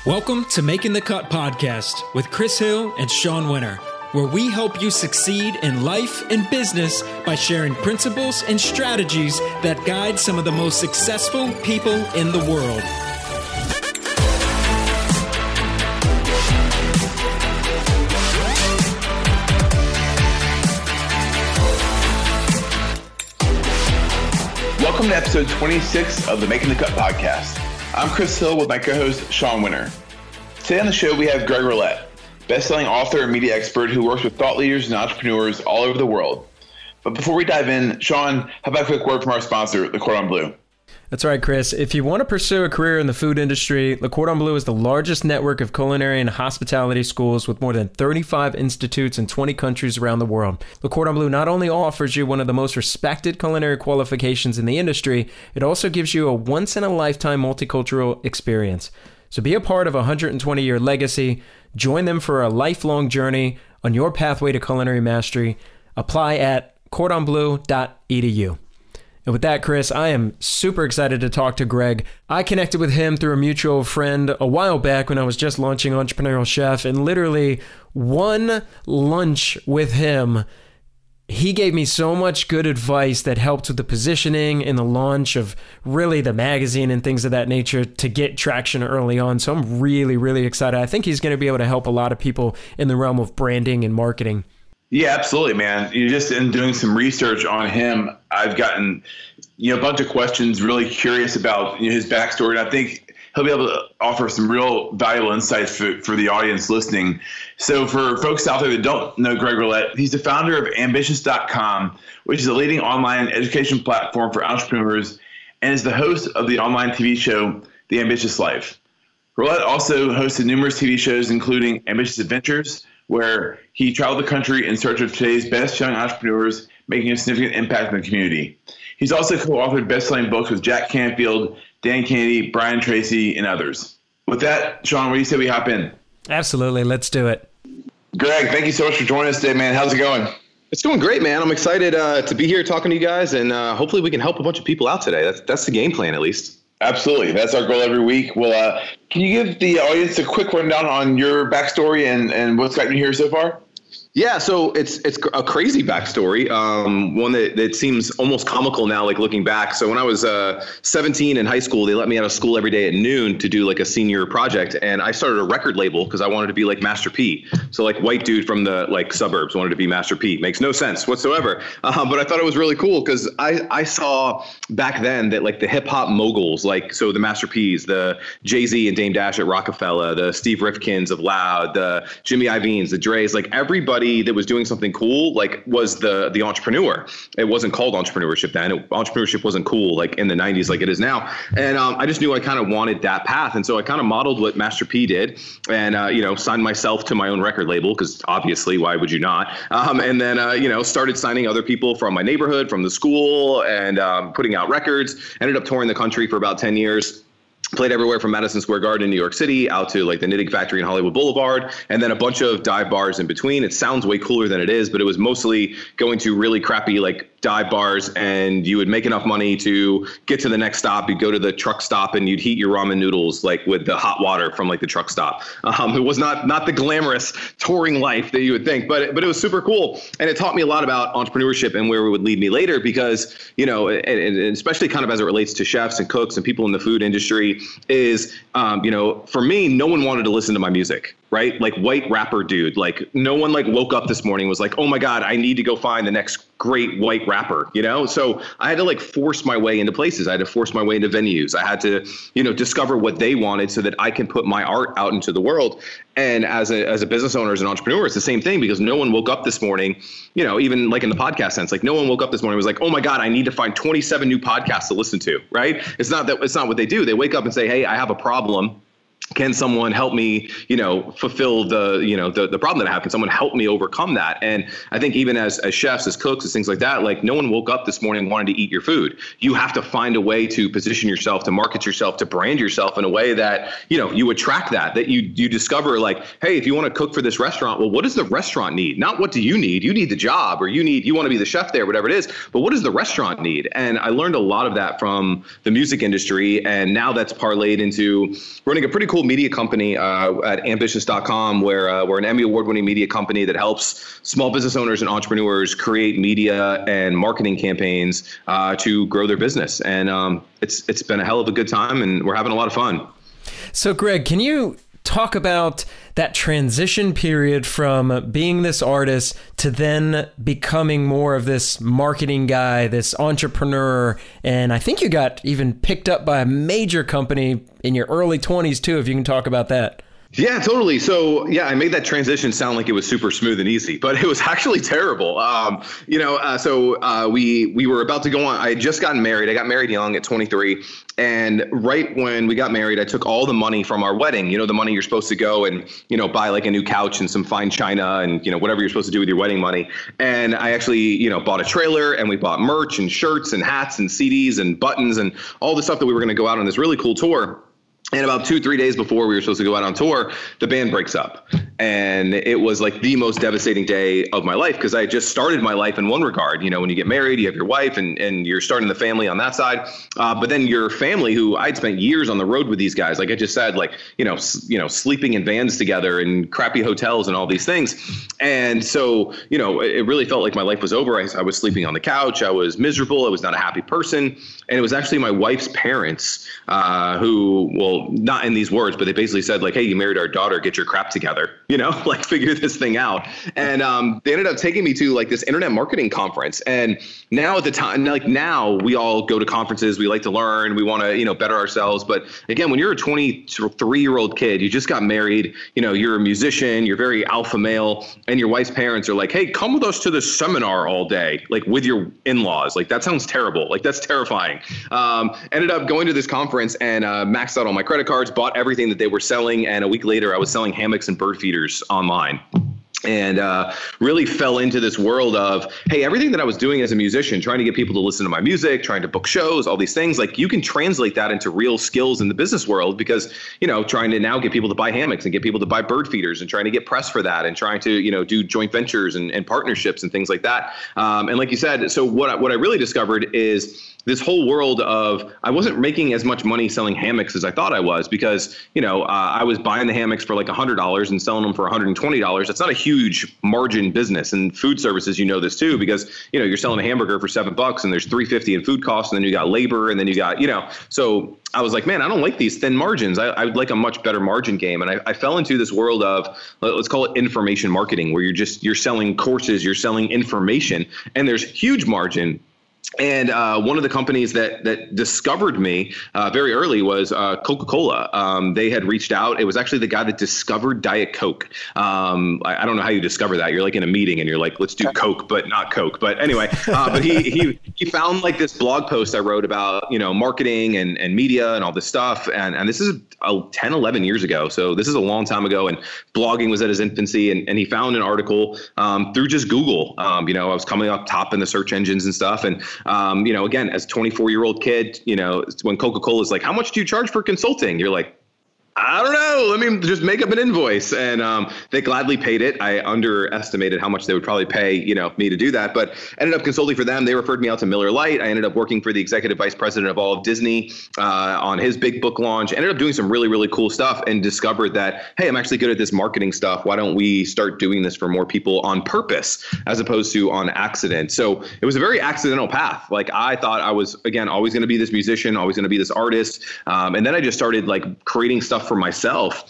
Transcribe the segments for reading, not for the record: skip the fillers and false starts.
Welcome to Making the Cut podcast with Chris Hill and Sean Winter, where we help you succeed in life and business by sharing principles and strategies that guide some of the most successful people in the world. Welcome to episode 26 of the Making the Cut podcast. I'm Chris Hill with my co-host, Sean Winter. Today on the show, we have Greg Rollett, best-selling author and media expert who works with thought leaders and entrepreneurs all over the world. But before we dive in, Sean, how about a quick word from our sponsor, Le Cordon Bleu? That's right, Chris. If you want to pursue a career in the food industry, Le Cordon Bleu is the largest network of culinary and hospitality schools with more than 35 institutes in 20 countries around the world. Le Cordon Bleu not only offers you one of the most respected culinary qualifications in the industry, it also gives you a once-in-a-lifetime multicultural experience. So be a part of a 120-year legacy. Join them for a lifelong journey on your pathway to culinary mastery. Apply at cordonbleu.edu. And with that, Chris, I am super excited to talk to Greg. I connected with him through a mutual friend a while back when I was just launching Entrepreneurial Chef, and literally one lunch with him, he gave me so much good advice that helped with the positioning and the launch of really the magazine and things of that nature to get traction early on. So I'm really, really excited. I think he's going to be able to help a lot of people in the realm of branding and marketing. Yeah, absolutely, man. You just in doing some research on him, I've gotten a bunch of questions. Really curious about his backstory, and I think he'll be able to offer some real valuable insights for the audience listening. So, for folks out there that don't know Greg Rollett, he's the founder of Ambitious.com, which is a leading online education platform for entrepreneurs, and is the host of the online TV show The Ambitious Life. Rollett also hosted numerous TV shows, including Ambitious Adventures, where he traveled the country in search of today's best young entrepreneurs, making a significant impact in the community. He's also co-authored best-selling books with Jack Canfield, Dan Kennedy, Brian Tracy, and others. With that, Sean, what do you say we hop in? Absolutely. Let's do it. Greg, thank you so much for joining us today, man. How's it going? It's going great, man. I'm excited to be here talking to you guys, and hopefully we can help a bunch of people out today. That's the game plan, at least. Absolutely. That's our goal every week. Well, can you give the audience a quick rundown on your backstory and what's gotten you here so far? Yeah, so it's a crazy backstory, one that seems almost comical now, like looking back. So when I was 17 in high school, they let me out of school every day at noon to do like a senior project, and I started a record label because I wanted to be like Master P. So like white dude from the like suburbs wanted to be Master P. Makes no sense whatsoever, but I thought it was really cool because I saw back then that like the hip hop moguls, like so the Master P's, the Jay-Z and Dame Dash at Rockefeller, the Steve Rifkins of Loud, the Jimmy Iovine's, the Dre's, like everybody that was doing something cool, like was the entrepreneur. It wasn't called entrepreneurship then. Entrepreneurship wasn't cool like in the 90s like it is now. And I just knew I kind of wanted that path. And so I kind of modeled what Master P did and, signed myself to my own record label because obviously why would you not? And then, started signing other people from my neighborhood, from the school and putting out records, ended up touring the country for about 10 years. Played everywhere from Madison Square Garden in New York City out to like the Knitting Factory in Hollywood Boulevard, and then a bunch of dive bars in between. It sounds way cooler than it is, but it was mostly going to really crappy like dive bars, and you would make enough money to get to the next stop. You'd go to the truck stop and you'd heat your ramen noodles like with the hot water from like the truck stop. It was not the glamorous touring life that you would think, but it was super cool, and it taught me a lot about entrepreneurship and where it would lead me later because and especially kind of as it relates to chefs and cooks and people in the food industry is, for me, no one wanted to listen to my music, right? Like white rapper dude, like no one like woke up this morning and was like, oh my God, I need to go find the next great white rapper, So I had to like force my way into places. I had to force my way into venues. I had to, discover what they wanted so that I can put my art out into the world. And as a business owner, as an entrepreneur, it's the same thing because no one woke up this morning, even like in the podcast sense, like no one woke up this morning and was like, oh my God, I need to find 27 new podcasts to listen to, right? It's not what they do. They wake up and say, hey, I have a problem. Can someone help me, fulfill the problem that I have? Can someone help me overcome that? And I think even as chefs, as cooks, as things like that, like no one woke up this morning and wanted to eat your food. You have to find a way to position yourself, to market yourself, to brand yourself in a way that, you attract that you discover like, hey, if you want to cook for this restaurant, well, what does the restaurant need? Not what do you need? You need the job, or you want to be the chef there, whatever it is, but what does the restaurant need? And I learned a lot of that from the music industry. And now that's parlayed into running a pretty pretty cool media company at ambitious.com, where we're an Emmy Award-winning media company that helps small business owners and entrepreneurs create media and marketing campaigns to grow their business. And it's been a hell of a good time, and we're having a lot of fun. So, Greg, can you talk about that transition period from being this artist to then becoming more of this marketing guy, this entrepreneur? And I think you got even picked up by a major company in your early 20s too, if you can talk about that. Yeah, totally. So yeah, I made that transition sound like it was super smooth and easy, but it was actually terrible. We were about to go on. I had just gotten married. I got married young at 23. And right when we got married, I took all the money from our wedding, the money you're supposed to go and, buy like a new couch and some fine china and, whatever you're supposed to do with your wedding money. And I actually, bought a trailer, and we bought merch and shirts and hats and CDs and buttons and all the stuff that we were going to go out on this really cool tour. And about 2-3 days before we were supposed to go out on tour, the band breaks up. And it was like the most devastating day of my life, because I had just started my life in one regard. When you get married, you have your wife and you're starting the family on that side. But then your family, who I'd spent years on the road with these guys, like I just said, sleeping in vans together and crappy hotels and all these things. And so, it really felt like my life was over. I was sleeping on the couch. I was miserable. I was not a happy person. And it was actually my wife's parents who, well, not in these words, but they basically said like, hey, you married our daughter, get your crap together, figure this thing out. And they ended up taking me to like this internet marketing conference. And now at the time, now we all go to conferences, we like to learn, we want to, better ourselves. But again, when you're a 23-year-old kid, you just got married, you're a musician, you're very alpha male, and your wife's parents are like, hey, come with us to this seminar all day, like with your in-laws. Like that sounds terrible. Like that's terrifying. Ended up going to this conference and maxed out all my credit cards, bought everything that they were selling. And a week later, I was selling hammocks and bird feeders online. And really fell into this world of, hey, everything that I was doing as a musician, trying to get people to listen to my music, trying to book shows, all these things, like you can translate that into real skills in the business world, because, trying to now get people to buy hammocks and get people to buy bird feeders and trying to get press for that and trying to, do joint ventures and partnerships and things like that. And like you said, so what I really discovered is this whole world of, I wasn't making as much money selling hammocks as I thought I was, because, I was buying the hammocks for like $100 and selling them for $120. That's not a huge margin business. And food services, this too, because, you're selling a hamburger for $7 and there's $3.50 in food costs. And then you got labor, and then you got, so I was like, man, I don't like these thin margins. I would like a much better margin game. And I fell into this world of, let's call it information marketing, where you're selling courses, you're selling information, and there's huge margin. And one of the companies that discovered me very early was Coca-Cola. They had reached out. It was actually the guy that discovered Diet Coke. I don't know how you discover that. You're like in a meeting and you're like, let's do Coke, but not Coke. But anyway, but he found like this blog post I wrote about, marketing and media and all this stuff. And this is 10, 11 years ago. So this is a long time ago. And blogging was at his infancy. And he found an article through just Google. I was coming up top in the search engines and stuff. And again, as a 24-year-old kid, when Coca-Cola is like, how much do you charge for consulting? You're like, I don't know. Let me just make up an invoice. And they gladly paid it. I underestimated how much they would probably pay, me to do that, but ended up consulting for them. They referred me out to Miller Lite. I ended up working for the executive vice president of all of Disney on his big book launch. Ended up doing some really, really cool stuff and discovered that, hey, I'm actually good at this marketing stuff. Why don't we start doing this for more people on purpose as opposed to on accident? So it was a very accidental path. Like I thought I was, again, always going to be this musician, always going to be this artist. And then I just started like creating stuff for myself,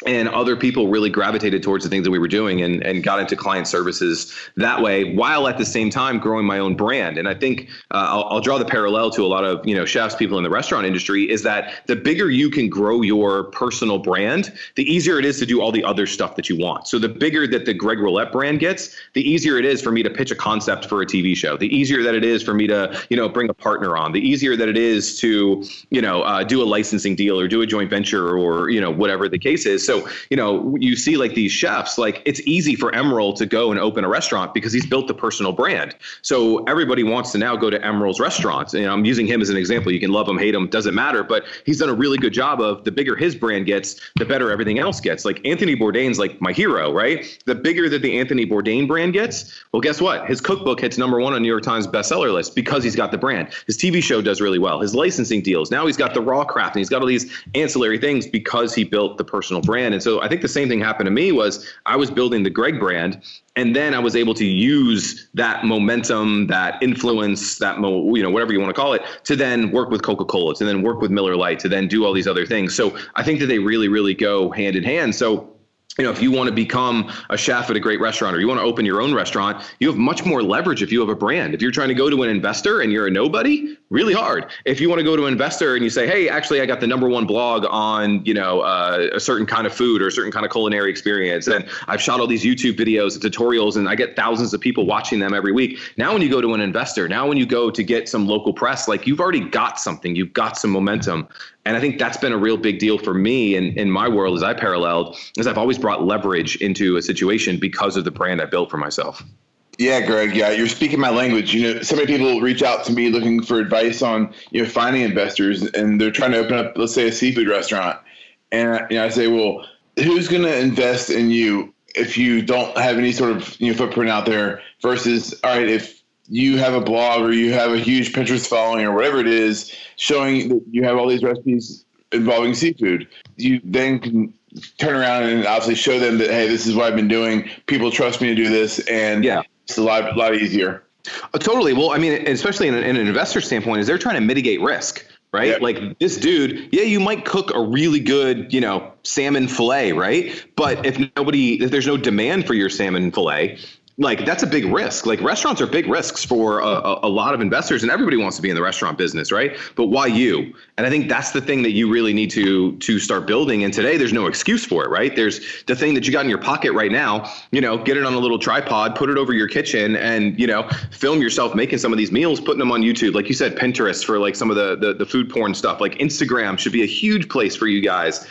and other people really gravitated towards the things that we were doing and got into client services that way, while at the same time growing my own brand. And I think I'll draw the parallel to a lot of, chefs, people in the restaurant industry, is that the bigger you can grow your personal brand, the easier it is to do all the other stuff that you want. So the bigger that the Greg Rollett brand gets, the easier it is for me to pitch a concept for a TV show, the easier that it is for me to, bring a partner on, the easier that it is to, do a licensing deal or do a joint venture or, whatever the case is. So, you see like these chefs, like it's easy for Emerald to go and open a restaurant because he's built the personal brand. So everybody wants to now go to Emerald's restaurants. And I'm using him as an example. You can love him, hate him, doesn't matter. But he's done a really good job of the bigger his brand gets, the better everything else gets. Like Anthony Bourdain's like my hero, right? The bigger that the Anthony Bourdain brand gets, well, guess what? His cookbook hits #1 on New York Times bestseller list because he's got the brand. His TV show does really well. His licensing deals. Now he's got the raw craft and he's got all these ancillary things because he built the personal brand. And so I think the same thing happened to me was I was building the Greg brand. And then I was able to use that momentum, that influence, that, whatever you want to call it, to then work with Coca-Cola, to then work with Miller Lite, to then do all these other things. So I think that they really, really go hand in hand. So, if you want to become a chef at a great restaurant or you want to open your own restaurant, you have much more leverage if you have a brand. If you're trying to go to an investor and you're a nobody, really hard. If you want to go to an investor and you say, hey, actually, I got the #1 blog on, a certain kind of food or a certain kind of culinary experience. And I've shot all these YouTube videos and tutorials and I get thousands of people watching them every week. Now, when you go to an investor, now when you go to get some local press, like you've already got something, you've got some momentum. And I think that's been a real big deal for me in my world as I paralleled, is I've always brought leverage into a situation because of the brand I built for myself. Yeah, Greg. Yeah, you're speaking my language. So many people reach out to me looking for advice on, finding investors, and they're trying to open up, let's say, a seafood restaurant. And I say, well, who's going to invest in you if you don't have any sort of footprint out there? Versus, all right, if you have a blog or you have a huge Pinterest following or whatever it is, showing that you have all these recipes involving seafood, you then can turn around and obviously show them that, hey, this is what I've been doing. People trust me to do this, and it's a lot easier. Totally. Well, I mean, especially in an investor standpoint, is they're trying to mitigate risk, right? Yep. Like this dude, you might cook a really good, salmon fillet, right? But if there's no demand for your salmon fillet, like that's a big risk. Like restaurants are big risks for a lot of investors, and everybody wants to be in the restaurant business, right? But why you? And I think that's the thing that you really need to start building. And today there's no excuse for it, right? There's the thing that you got in your pocket right now, get it on a little tripod, put it over your kitchen and, film yourself making some of these meals, putting them on YouTube. Like you said, Pinterest for like some of the food porn stuff, like Instagram should be a huge place for you guys.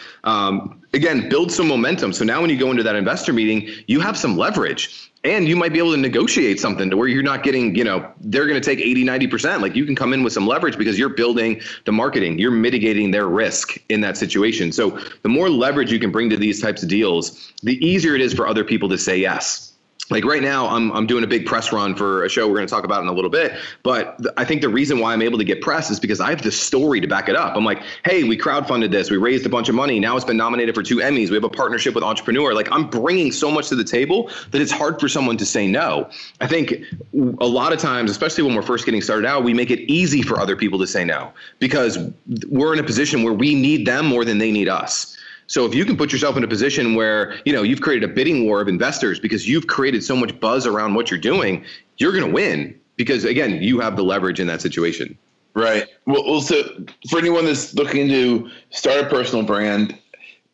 Again, build some momentum. So now when you go into that investor meeting, you have some leverage. And you might be able to negotiate something to where you're not getting, they're going to take 80-90%. Like you can come in with some leverage because you're building the marketing. You're mitigating their risk in that situation. So the more leverage you can bring to these types of deals, the easier it is for other people to say yes. Like right now, I'm doing a big press run for a show we're going to talk about in a little bit. But I think the reason why I'm able to get press is because I have this story to back it up. I'm like, hey, we crowdfunded this. We raised a bunch of money. Now it's been nominated for 2 Emmys. We have a partnership with Entrepreneur. Like I'm bringing so much to the table that it's hard for someone to say no. I think a lot of times, especially when we're first getting started out, we make it easy for other people to say no because we're in a position where we need them more than they need us. So if you can put yourself in a position where, you've created a bidding war of investors because you've created so much buzz around what you're doing, you're going to win because, again, you have the leverage in that situation. Right. Well, so for anyone that's looking to start a personal brand,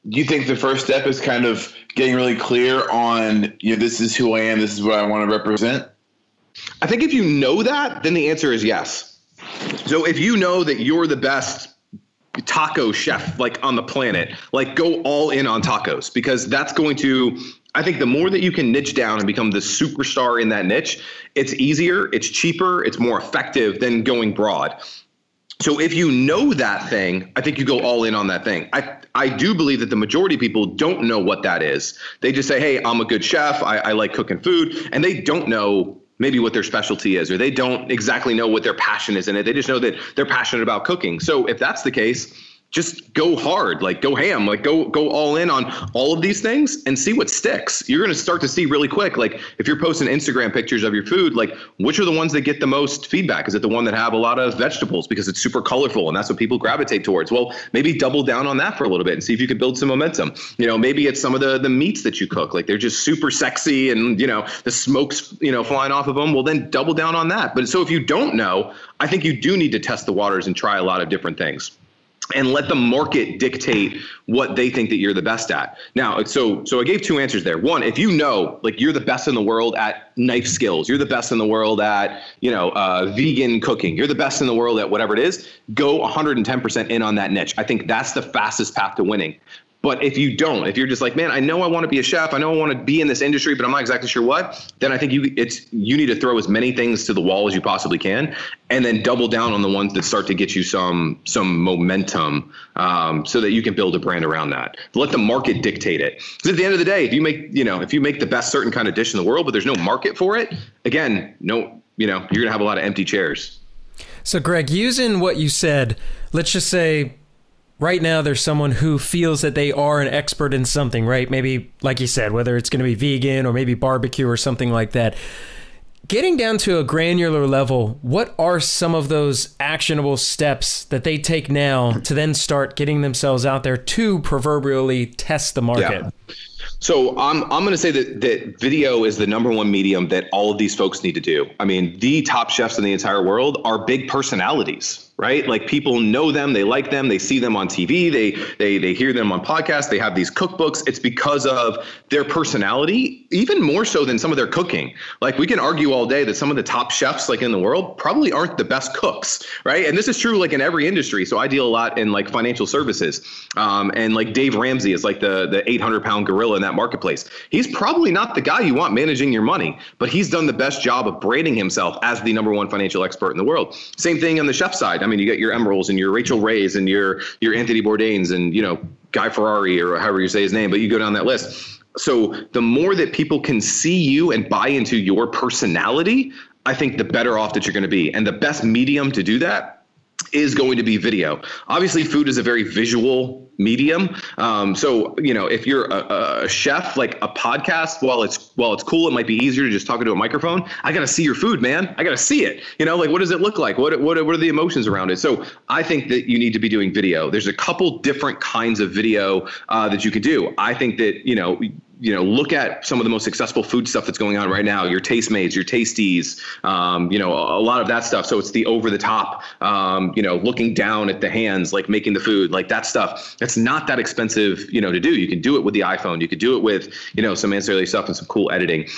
do you think the first step is kind of getting really clear on, this is who I am, this is what I want to represent? I think if you know that, then the answer is yes. So if you know that you're the best taco chef like on the planet, like go all in on tacos because that's going to, I think the more that you can niche down and become the superstar in that niche, it's easier, it's cheaper, it's more effective than going broad. So if you know that thing, I think you go all in on that thing. I do believe that the majority of people don't know what that is. They just say, hey, I'm a good chef. I like cooking food. And they don't know maybe what their specialty is, or they don't exactly know what their passion is in it. They just know that they're passionate about cooking. So if that's the case, just go hard, like go ham, like go all in on all of these things and see what sticks. You're going to start to see really quick. Like if you're posting Instagram pictures of your food, like which are the ones that get the most feedback? Is it the one that have a lot of vegetables because it's super colorful and that's what people gravitate towards? Well, maybe double down on that for a little bit and see if you can build some momentum. Maybe it's some of the meats that you cook, like they're just super sexy and, the smoke's, flying off of them. Well, then double down on that. But so if you don't know, I think you do need to test the waters and try a lot of different things. And let the market dictate what they think that you're the best at. Now, so I gave 2 answers there. One, if you know, like you're the best in the world at knife skills, you're the best in the world at, vegan cooking, you're the best in the world at whatever it is, go 110% in on that niche. I think that's the fastest path to winning. But if you don't, if you're just like, man, I know I want to be a chef, I know I want to be in this industry, but I'm not exactly sure what, then I think you need to throw as many things to the wall as you possibly can, and then double down on the ones that start to get you some momentum, so that you can build a brand around that. Let the market dictate it. Because at the end of the day, if you make the best certain kind of dish in the world, but there's no market for it, again, you're going to have a lot of empty chairs. So Greg, using what you said, let's just say right now there's someone who feels that they are an expert in something, right? Maybe, like you said, whether it's going to be vegan or maybe barbecue or something like that. Getting down to a granular level, what are some of those actionable steps that they take now to then start getting themselves out there to proverbially test the market? Yeah. So I'm going to say that video is the number one medium that all of these folks need to do. I mean, the top chefs in the entire world are big personalities, right? Like, people know them, they like them, they see them on TV, they hear them on podcasts, they have these cookbooks. It's because of their personality, even more so than some of their cooking. Like, we can argue all day that some of the top chefs like in the world probably aren't the best cooks, right? And this is true like in every industry. So I deal a lot in like financial services, and like Dave Ramsey is like the 800-pound gorilla in that marketplace. He's probably not the guy you want managing your money, but he's done the best job of branding himself as the number one financial expert in the world. Same thing on the chef side. I mean, you got your Emeralds and your Rachel Rays and your Anthony Bourdains and, Guy Ferrari, or however you say his name, but you go down that list. So the more that people can see you and buy into your personality, I think the better off that you're going to be. And the best medium to do that is going to be video. Obviously, food is a very visual medium. So, if you're a chef, like a podcast, while it's cool, it might be easier to just talk into a microphone. I got to see your food, man. I got to see it. Like, what does it look like? What are the emotions around it? So I think that you need to be doing video. There's a couple different kinds of video that you can do. I think that, look at some of the most successful food stuff that's going on right now, your Tastemates, your Tasties, a lot of that stuff. So it's the over the top, looking down at the hands, like making the food, like that stuff. It's not that expensive, to do. You can do it with the iPhone. You could do it with, some ancillary stuff and some cool editing.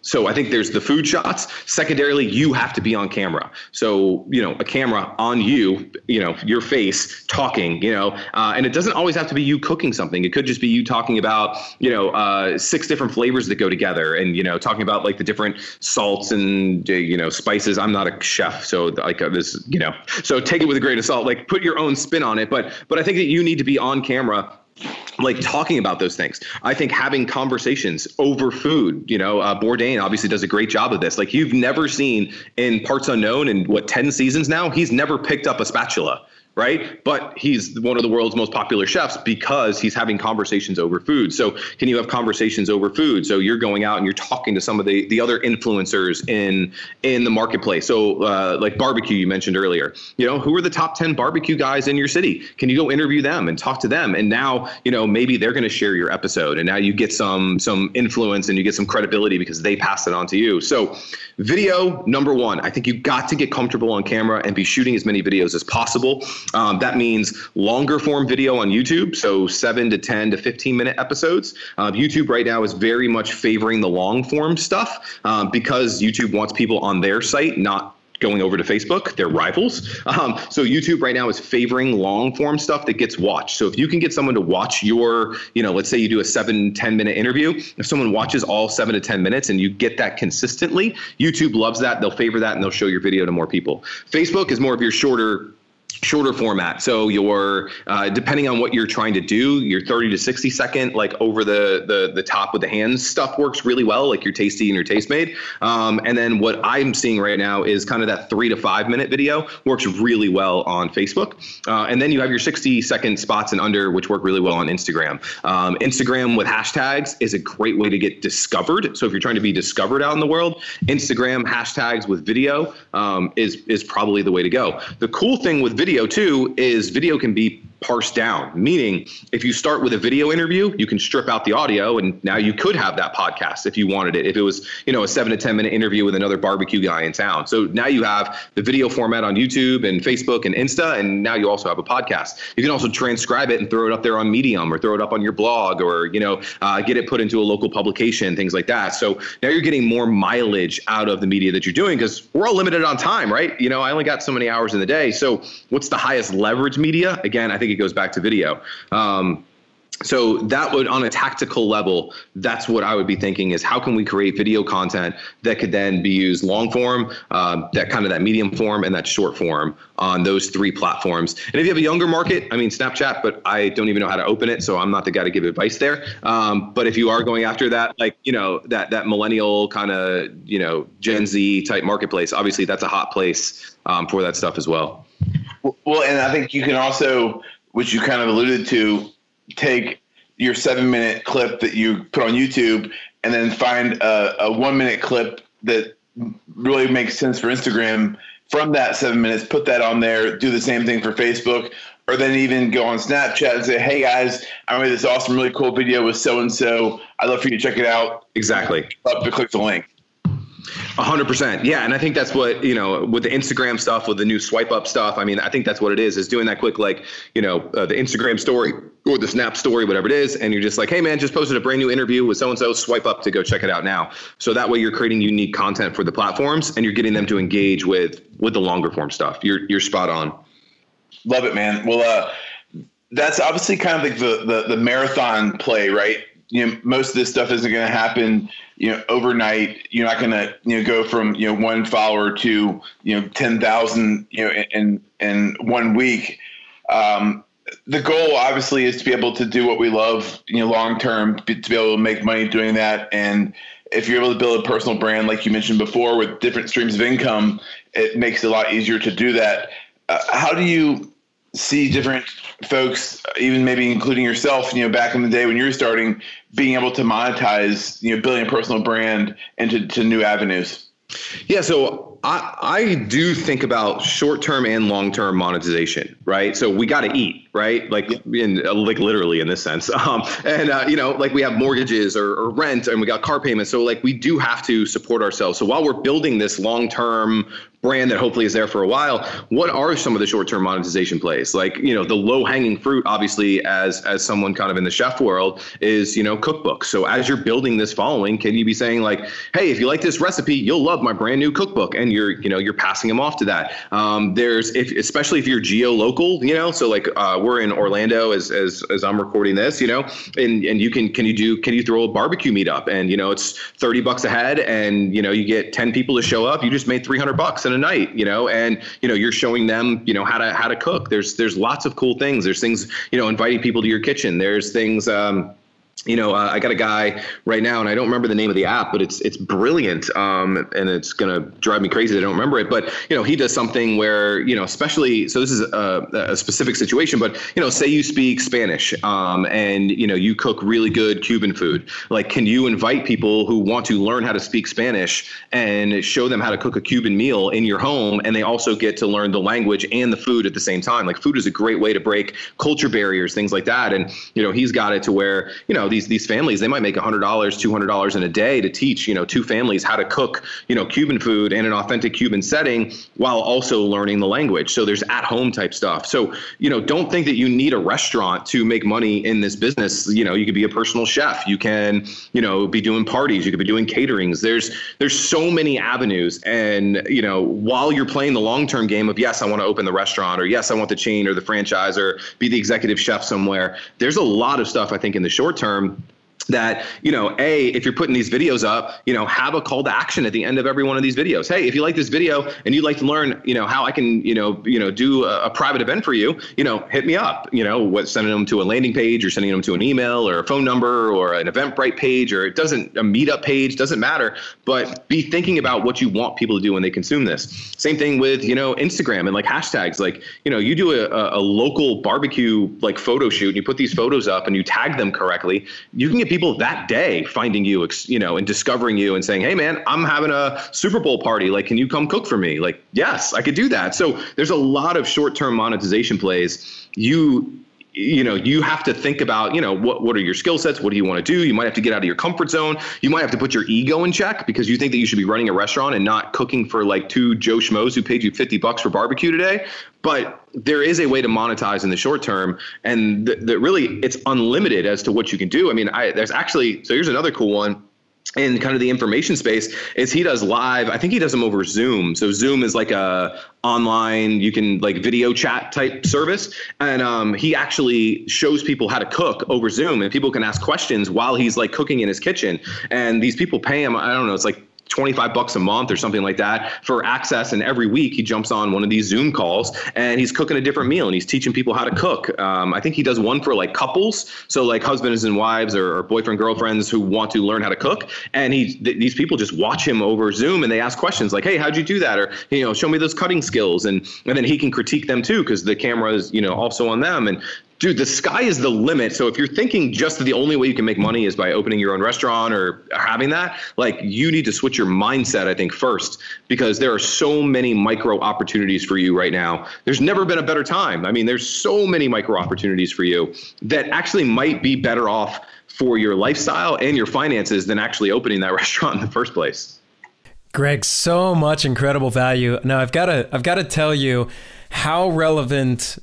So I think there's the food shots. Secondarily, you have to be on camera. So, a camera on you, your face talking, and it doesn't always have to be you cooking something. It could just be you talking about, 6 different flavors that go together and, talking about like the different salts and, spices. I'm not a chef. So like this, so take it with a grain of salt, like put your own spin on it. But I think that you need to be on camera, like talking about those things. I think having conversations over food, Bourdain obviously does a great job of this. Like, you've never seen in Parts Unknown in 10 seasons now, he's never picked up a spatula. Right. But he's one of the world's most popular chefs because he's having conversations over food. So can you have conversations over food? So you're going out and you're talking to some of the other influencers in the marketplace. So like barbecue, you mentioned earlier, who are the top 10 barbecue guys in your city? Can you go interview them and talk to them? And now, maybe they're going to share your episode, and now you get some influence and you get some credibility because they passed it on to you. So video, number one, I think you got to get comfortable on camera and be shooting as many videos as possible. That means longer form video on YouTube, so 7 to 10 to 15 minute episodes. YouTube right now is very much favoring the long form stuff because YouTube wants people on their site, not going over to Facebook, they're rivals. So YouTube right now is favoring long form stuff that gets watched. So if you can get someone to watch your, let's say you do a 7-10 minute interview, if someone watches all 7 to 10 minutes and you get that consistently, YouTube loves that. They'll favor that and they'll show your video to more people. Facebook is more of your shorter format. So your depending on what you're trying to do, your 30 to 60 second, like over the top with the hands stuff works really well, like your Tasty and your Tastemade. And then what I'm seeing right now is kind of that 3 to 5 minute video works really well on Facebook. And then you have your 60-second spots and under, which work really well on Instagram. Instagram with hashtags is a great way to get discovered. So if you're trying to be discovered out in the world, Instagram hashtags with video is probably the way to go. The cool thing with video too is video can be parsed down, meaning if you start with a video interview, you can strip out the audio and now you could have that podcast if you wanted it. If it was, a 7 to 10 minute interview with another barbecue guy in town. So now you have the video format on YouTube and Facebook and Insta, and now you also have a podcast. You can also transcribe it and throw it up there on Medium or throw it up on your blog or, get it put into a local publication, things like that. So now you're getting more mileage out of the media that you're doing because we're all limited on time, right? I only got so many hours in the day. So what's the highest leverage media? Again, I think it goes back to video. So that would, on a tactical level, that's what I would be thinking is how can we create video content that could then be used long form, that medium form and that short form on those 3 platforms. And if you have a younger market, I mean, Snapchat, but I don't even know how to open it. So I'm not the guy to give advice there. But if you are going after that, like, that millennial kind of, Gen Z type marketplace, obviously that's a hot place for that stuff as well. Well, and I think you can also, which you kind of alluded to, take your 7-minute clip that you put on YouTube and then find a 1-minute clip that really makes sense for Instagram from that 7 minutes, put that on there, do the same thing for Facebook, or then even go on Snapchat and say, hey guys, I made this awesome, really cool video with so-and-so. I'd love for you to check it out. Exactly. Up to click the link. 100%. Yeah. And I think that's what, with the Instagram stuff, with the new swipe up stuff, I mean, I think that's what it is doing that quick, like, the Instagram story or the Snap story, whatever it is. And you're just like, hey man, just posted a brand new interview with so-and-so, swipe up to go check it out now. So that way you're creating unique content for the platforms and you're getting them to engage with the longer form stuff. You're spot on. Love it, man. Well, that's obviously kind of like the marathon play, right? Most of this stuff isn't going to happen, overnight. You're not going to, go from, 1 follower to, 10,000, in 1 week. The goal obviously is to be able to do what we love, long-term, to be able to make money doing that. And if you're able to build a personal brand, like you mentioned before, with different streams of income, it makes it a lot easier to do that. How do you see different folks, even maybe including yourself, back in the day when you were starting, being able to monetize, building a personal brand into new avenues? Yeah. So I do think about short-term and long-term monetization, right? So we got to eat, right? Like literally in this sense. Like we have mortgages or rent and we got car payments. So like we do have to support ourselves. So while we're building this long-term brand that hopefully is there for a while, what are some of the short-term monetization plays? Like, the low-hanging fruit, obviously, as someone kind of in the chef world is, cookbooks. So as you're building this following, can you be saying like, hey, if you like this recipe, you'll love my brand new cookbook, and you're passing them off to that. Especially if you're geo-local, so like we're in Orlando as I'm recording this, and you can you throw a barbecue meetup, and it's $30 a head, and you get 10 people to show up, you just made $300 in a night, and you're showing them how to cook. There's lots of cool things. There's things, inviting people to your kitchen. There's things I got a guy right now, and I don't remember the name of the app, but it's brilliant. And it's going to drive me crazy that I don't remember it. But, he does something where, especially, so this is a specific situation, but, say you speak Spanish, and, you cook really good Cuban food. Like, can you invite people who want to learn how to speak Spanish and show them how to cook a Cuban meal in your home? And they also get to learn the language and the food at the same time. Like, food is a great way to break culture barriers, things like that. And, he's got it to where, these families, they might make $100, $200 in a day to teach, 2 families how to cook, Cuban food in an authentic Cuban setting while also learning the language. So there's at-home type stuff. So, don't think that you need a restaurant to make money in this business. You could be a personal chef. You can, be doing parties. You could be doing caterings. There's so many avenues. And, while you're playing the long-term game of, yes, I want to open the restaurant, or yes, I want the chain or the franchise or be the executive chef somewhere, there's a lot of stuff I think in the short term that, if you're putting these videos up, have a call to action at the end of every one of these videos. Hey, if you like this video and you'd like to learn, how I can, do a private event for you, hit me up, sending them to a landing page or sending them to an email or a phone number or an Eventbrite page, or a meetup page, doesn't matter, but be thinking about what you want people to do when they consume this. Same thing with, Instagram and like hashtags, like, you do a local barbecue, like photo shoot, and you put these photos up and you tag them correctly, you can get people that day finding you, and discovering you and saying, hey man, I'm having a Super Bowl party. Like, can you come cook for me? Like, yes, I could do that. So there's a lot of short-term monetization plays. You have to think about, what are your skill sets? What do you want to do? You might have to get out of your comfort zone. You might have to put your ego in check because you think that you should be running a restaurant and not cooking for like 2 Joe Schmoes who paid you $50 for barbecue today. But there is a way to monetize in the short term, and really it's unlimited as to what you can do. I mean, so here's another cool one. in kind of the information space is he does live. I think he does them over Zoom. So Zoom is like a online, you can like video chat type service. And he actually shows people how to cook over Zoom, and people can ask questions while he's like cooking in his kitchen. And these people pay him, I don't know, it's like $25 a month or something like that for access. And every week he jumps on one of these Zoom calls and he's cooking a different meal and he's teaching people how to cook. I think he does one for like couples. So like husbands and wives or boyfriend, girlfriends who want to learn how to cook. And these people just watch him over Zoom and they ask questions like, hey, how'd you do that? Or, show me those cutting skills. And then he can critique them too, because the camera is, also on them. And dude, the sky is the limit. So if you're thinking just the only way you can make money is by opening your own restaurant or having that, like you need to switch your mindset, I think, first, because there are so many micro opportunities for you right now. There's never been a better time. I mean, there's so many micro opportunities for you that actually might be better off for your lifestyle and your finances than actually opening that restaurant in the first place. Greg, so much incredible value. Now I've got to tell you how relevant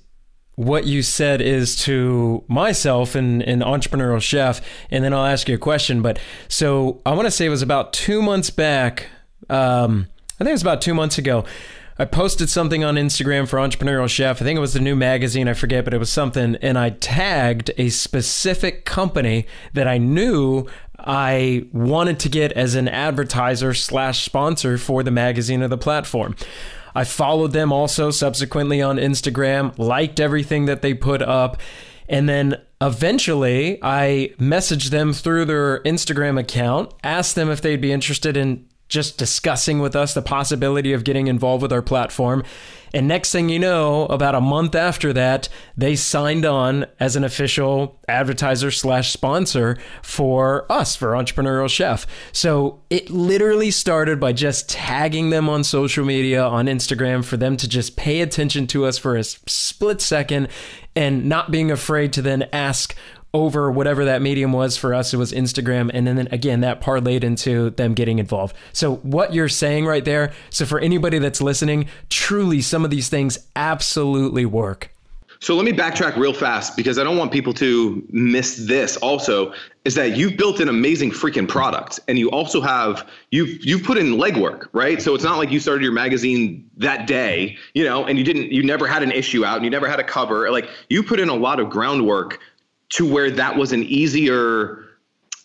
what you said is to myself and an entrepreneurial chef, and then I'll ask you a question. But so I want to say it was about 2 months back. I think it was about 2 months ago. I posted something on Instagram for Entrepreneurial Chef. I think it was the new magazine. I forget, but it was something. And I tagged a specific company that I knew I wanted to get as an advertiser / sponsor for the magazine or the platform. I followed them also subsequently on Instagram, liked everything that they put up. And then eventually I messaged them through their Instagram account, asked them if they'd be interested in just discussing with us the possibility of getting involved with our platform. And next thing you know, about a month after that, they signed on as an official advertiser / sponsor for us, for Entrepreneurial Chef. So it literally started by just tagging them on social media, on Instagram, for them to just pay attention to us for a split second and not being afraid to then ask over whatever that medium was. For us, it was Instagram. And then again, that parlayed into them getting involved. So what you're saying right there, so for anybody that's listening, truly some of these things absolutely work. So let me backtrack real fast, because I don't want people to miss this also, is that you've built an amazing freaking product, and you also have, you've put in legwork, right? So it's not like you started your magazine that day, and you never had an issue out and you never had a cover. Like, you put in a lot of groundwork to where that was an easier,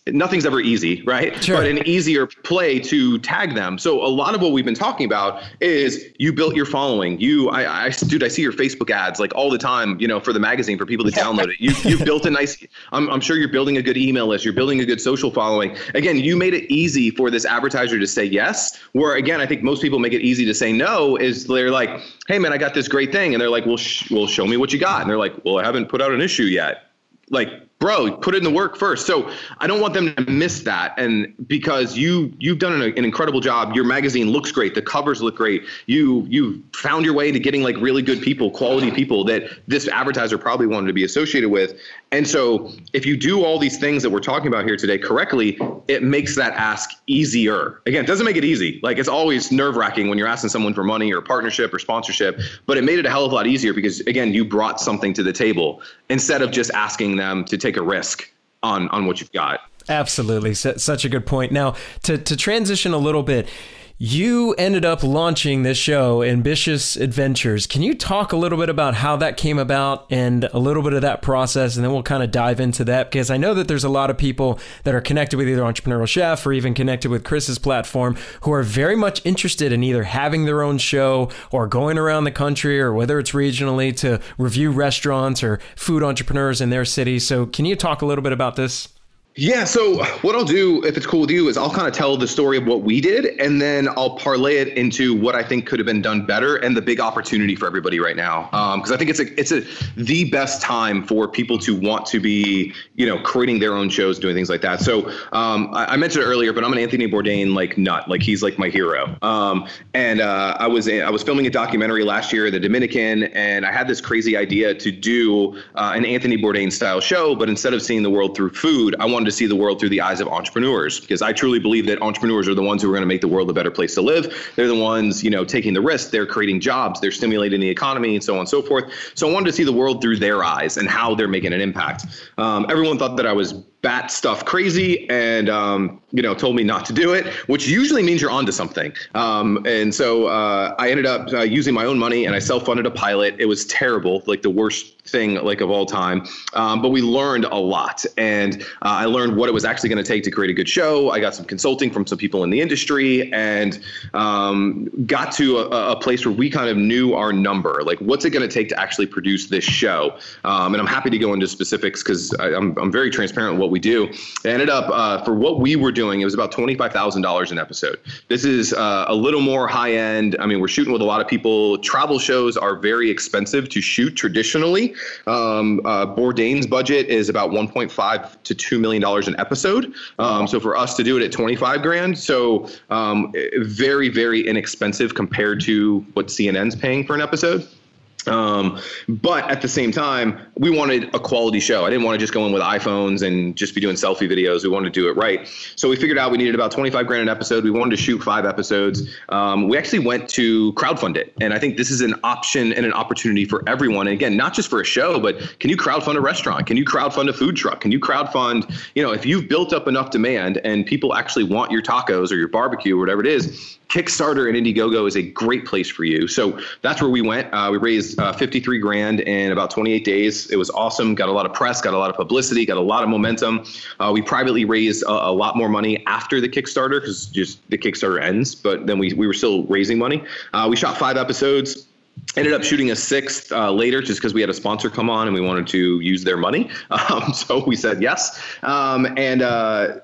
nothing's ever easy, right? Sure. But an easier play to tag them. So a lot of what we've been talking about is you built your following. I see your Facebook ads like all the time, for the magazine, for people to download it. You've built a nice, I'm sure you're building a good email list. You're building a good social following. Again, you made it easy for this advertiser to say yes, where again, I think most people make it easy to say no. Is they're like, hey man, I got this great thing. And they're like, well, show me what you got. And they're like, well, I haven't put out an issue yet. Like, bro, put in the work first. So I don't want them to miss that. And because you've done an incredible job. Your magazine looks great. The covers look great. You found your way to getting like really good people, quality people that this advertiser probably wanted to be associated with. And so if you do all these things that we're talking about here today correctly, it makes that ask easier. Again, it doesn't make it easy. Like, it's always nerve-wracking when you're asking someone for money or partnership or sponsorship, but it made it a hell of a lot easier because, again, you brought something to the table instead of just asking them to take a risk on what you've got. Absolutely. Such a good point. Now, to transition a little bit, you ended up launching this show, Ambitious Adventures. Can you talk a little bit about how that came about and a little bit of that process, and then we'll kind of dive into that, because I know that there's a lot of people that are connected with either Entrepreneurial Chef or even connected with Chris's platform who are very much interested in either having their own show or going around the country, or whether it's regionally, to review restaurants or food entrepreneurs in their city. So can you talk a little bit about this? Yeah. So what I'll do, if it's cool with you, is I'll kind of tell the story of what we did, and then I'll parlay it into what I think could have been done better and the big opportunity for everybody right now. Because I think it's the best time for people to want to be, creating their own shows, doing things like that. So I mentioned it earlier, but I'm an Anthony Bourdain nut. Like, he's like my hero. And I was filming a documentary last year in the Dominican, and I had this crazy idea to do an Anthony Bourdain style show, but instead of seeing the world through food, I wanted to see the world through the eyes of entrepreneurs, because I truly believe that entrepreneurs are the ones who are going to make the world a better place to live. They're the ones, taking the risk. They're creating jobs. They're stimulating the economy, and so on and so forth. So I wanted to see the world through their eyes and how they're making an impact. Everyone thought that I was bat stuff crazy and, told me not to do it, which usually means you're onto something. And so I ended up using my own money and I self-funded a pilot. It was terrible, like the worst thing like of all time. But we learned a lot, and I learned what it was actually going to take to create a good show. I got some consulting from some people in the industry and got to a place where we kind of knew our number, like what's it going to take to actually produce this show. And I'm happy to go into specifics because I'm very transparent with what we do. I ended up for what we were doing, it was about $25,000 an episode. This is a little more high end. I mean, we're shooting with a lot of people. Travel shows are very expensive to shoot traditionally. Bourdain's budget is about $1.5 to $2 million an episode. So for us to do it at 25 grand, so very, very inexpensive compared to what CNN's paying for an episode. But at the same time, we wanted a quality show. I didn't want to just go in with iPhones and just be doing selfie videos. We wanted to do it right. So we figured out we needed about 25 grand an episode. We wanted to shoot 5 episodes. We actually went to crowdfund it. And I think this is an option and an opportunity for everyone. And again, not just for a show, but can you crowdfund a restaurant? Can you crowdfund a food truck? Can you crowdfund, if you've built up enough demand and people actually want your tacos or your barbecue or whatever it is, Kickstarter and Indiegogo is a great place for you. So that's where we went. We raised 53 grand in about 28 days. It was awesome. Got a lot of press, got a lot of publicity, got a lot of momentum. We privately raised a lot more money after the Kickstarter because just the Kickstarter ends, but then we were still raising money. We shot 5 episodes. Ended up shooting a 6th later just because we had a sponsor come on and we wanted to use their money. So we said yes. The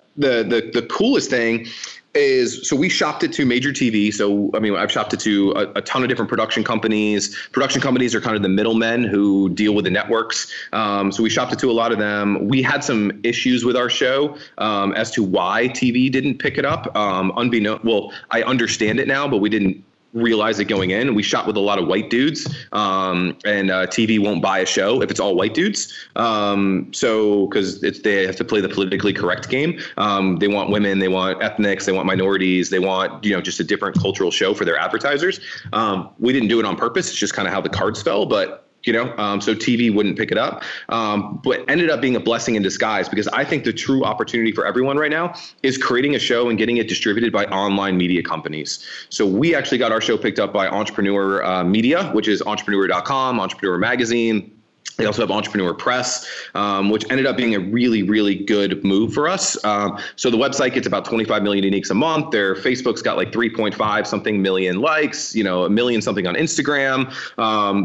coolest thing is, so we shopped it to major TV. So, I mean, I've shopped it to a ton of different production companies. Production companies are kind of the middlemen who deal with the networks. So we shopped it to a lot of them. We had some issues with our show as to why TV didn't pick it up. Well, I understand it now, but we didn't realize it going in. We shot with a lot of white dudes, and TV won't buy a show if it's all white dudes. So because they have to play the politically correct game. They want women, they want ethnics, they want minorities, they want just a different cultural show for their advertisers. We didn't do it on purpose. It's just kind of how the cards fell, but so TV wouldn't pick it up, but ended up being a blessing in disguise because I think the true opportunity for everyone right now is creating a show and getting it distributed by online media companies. So we actually got our show picked up by Entrepreneur Media, which is entrepreneur.com, Entrepreneur Magazine. They also have Entrepreneur Press, which ended up being a really, really good move for us. So the website gets about 25 million uniques a month. Their Facebook's got like 3.5 something million likes, a million something on Instagram.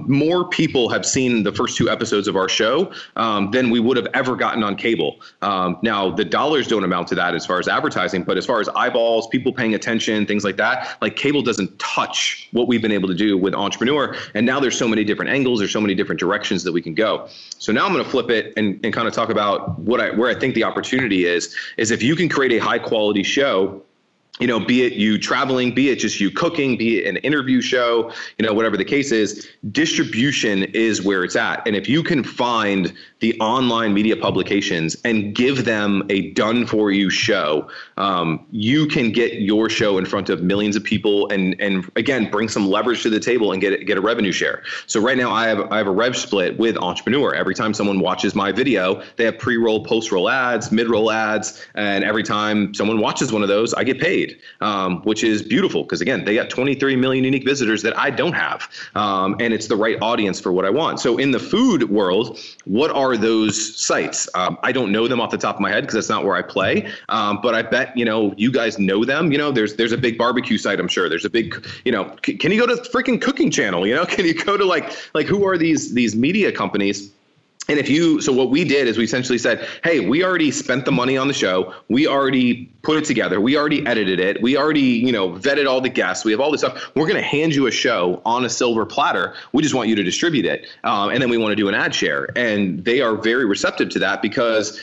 More people have seen the first 2 episodes of our show than we would have ever gotten on cable. Now, the dollars don't amount to that as far as advertising, but as far as eyeballs, people paying attention, things like that, like cable doesn't touch what we've been able to do with Entrepreneur. And now there's so many different angles, there's so many different directions that we can go. So now I'm going to flip it and kind of talk about where I think the opportunity is if you can create a high quality show, be it you traveling, be it just you cooking, be it an interview show, whatever the case is, distribution is where it's at. And if you can find the online media publications and give them a done for you show, you can get your show in front of millions of people and again, bring some leverage to the table and get a revenue share. So right now I have a rev split with Entrepreneur. Every time someone watches my video, they have pre-roll, post-roll ads, mid-roll ads. And every time someone watches one of those, I get paid. Which is beautiful because, again, they got 23 million unique visitors that I don't have. And it's the right audience for what I want. So in the food world, what are those sites? I don't know them off the top of my head because that's not where I play. But I bet, you guys know them. There's a big barbecue site, I'm sure. There's a big, can you go to freaking Cooking Channel? Can you go to like who are these media companies? And so what we did is we essentially said, hey, we already spent the money on the show. We already put it together. We already edited it. We already, vetted all the guests. We have all this stuff. We're going to hand you a show on a silver platter. We just want you to distribute it. And then we want to do an ad share. And they are very receptive to that because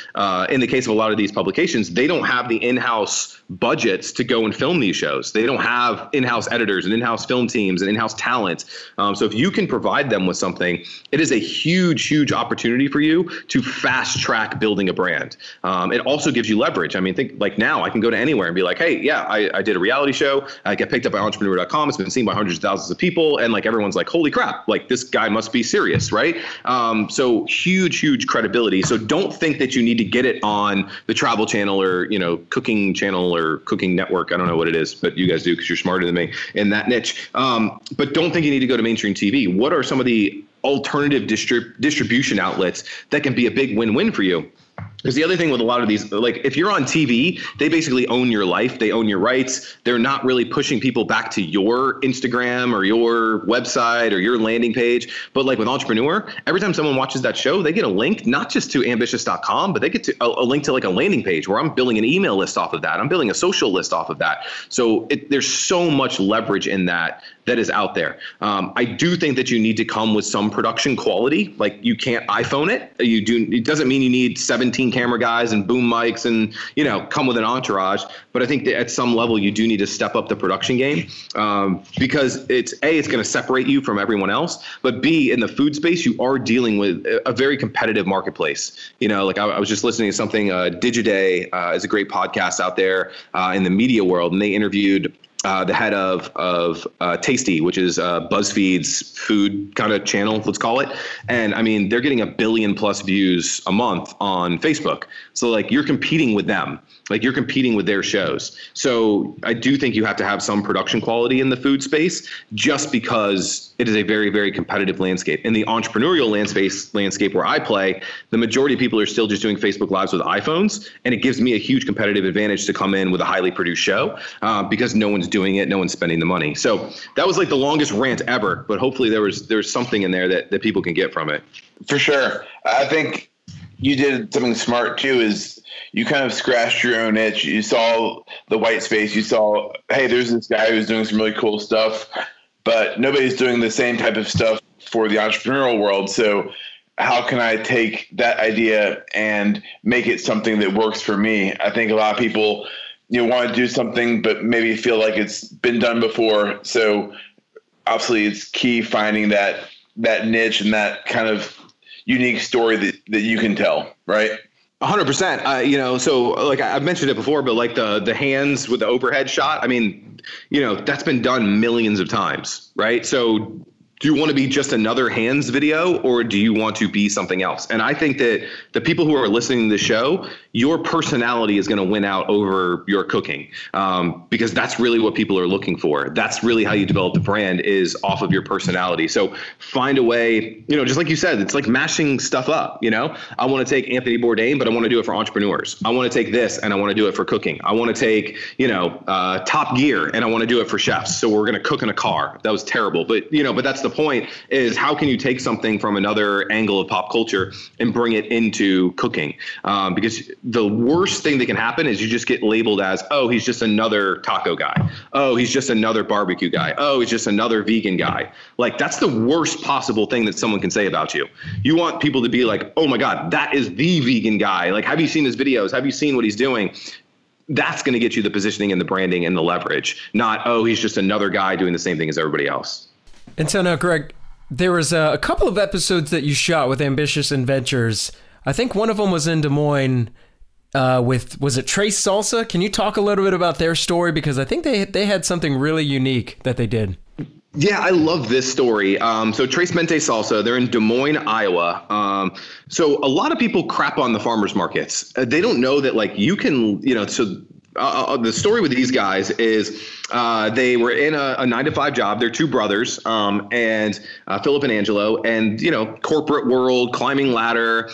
in the case of a lot of these publications, they don't have the in-house budgets to go and film these shows. They don't have in-house editors and in-house film teams and in-house talent. So if you can provide them with something, it is a huge, huge opportunity opportunity for you to fast track building a brand. It also gives you leverage. I mean, think like now I can go to anywhere and be like, hey, yeah, I did a reality show. I get picked up by entrepreneur.com. It's been seen by hundreds of thousands of people. And like, everyone's like, holy crap, like this guy must be serious, right? So huge credibility. So don't think that you need to get it on the Travel Channel or, Cooking Channel or Cooking Network. I don't know what it is, but you guys do because you're smarter than me in that niche. But don't think you need to go to mainstream TV. What are some of the alternative distribution outlets that can be a big win-win for you? Because the other thing with a lot of these, like if you're on TV, they basically own your life. They own your rights. They're not really pushing people back to your Instagram or your website or your landing page. But like with Entrepreneur, every time someone watches that show, they get a link, not just to ambitious.com, but they get to a link to like a landing page where I'm building an email list off of that. I'm building a social list off of that. So there's so much leverage in that is out there. I do think that you need to come with some production quality. Like you can't iPhone it. It doesn't mean you need 17 camera guys and boom mics and, come with an entourage. But I think that at some level you do need to step up the production game because it's going to separate you from everyone else. But B, in the food space, you are dealing with a very competitive marketplace. Like I was just listening to something, Digiday is a great podcast out there in the media world, and they interviewed the head of Tasty, which is BuzzFeed's food kind of channel, let's call it. And I mean, they're getting 1 billion plus views a month on Facebook. So like you're competing with them, like you're competing with their shows. So I do think you have to have some production quality in the food space just because it is a very, very competitive landscape. In the entrepreneurial landscape where I play, the majority of people are still just doing Facebook Lives with iPhones. And it gives me a huge competitive advantage to come in with a highly produced show because no one's doing it. No one's spending the money. So that was like the longest rant ever, but hopefully there's something in there that people can get from it. For sure. I think you did something smart too, is you kind of scratched your own itch. You saw the white space. You saw, hey, there's this guy who's doing some really cool stuff, but nobody's doing the same type of stuff for the entrepreneurial world. So how can I take that idea and make it something that works for me? I think a lot of people want to do something, but maybe feel like it's been done before. So obviously it's key finding that niche and that kind of unique story that you can tell, right? 100%. So like I've mentioned it before, but like the hands with the overhead shot, I mean, that's been done millions of times, right? So do you want to be just another hands video, or do you want to be something else? And I think that the people who are listening to the show, your personality is going to win out over your cooking because that's really what people are looking for. That's really how you develop the brand, is off of your personality. So find a way, just like you said, it's like mashing stuff up. I want to take Anthony Bourdain, but I want to do it for entrepreneurs. I want to take this and I want to do it for cooking. I want to take, Top Gear and I want to do it for chefs. So we're going to cook in a car. That was terrible. But that's the point, is how can you take something from another angle of pop culture and bring it into cooking? Because the worst thing that can happen is you just get labeled as, oh, he's just another taco guy. Oh, he's just another barbecue guy. Oh, he's just another vegan guy. Like, that's the worst possible thing that someone can say about you. You want people to be like, oh my God, that is the vegan guy. Like, have you seen his videos? Have you seen what he's doing? That's going to get you the positioning and the branding and the leverage, not, oh, he's just another guy doing the same thing as everybody else. And so now, Greg, there was a couple of episodes that you shot with Ambitious Adventures. I think one of them was in Des Moines was it Trace Salsa? Can you talk a little bit about their story? Because I think they had something really unique that they did. Yeah, I love this story. So Trace Mente Salsa, they're in Des Moines, Iowa. So a lot of people crap on the farmers markets. They don't know that, like, you can, the story with these guys is they were in a 9-to-5 job. They're two brothers, and Philip and Angelo, and, corporate world, climbing ladder,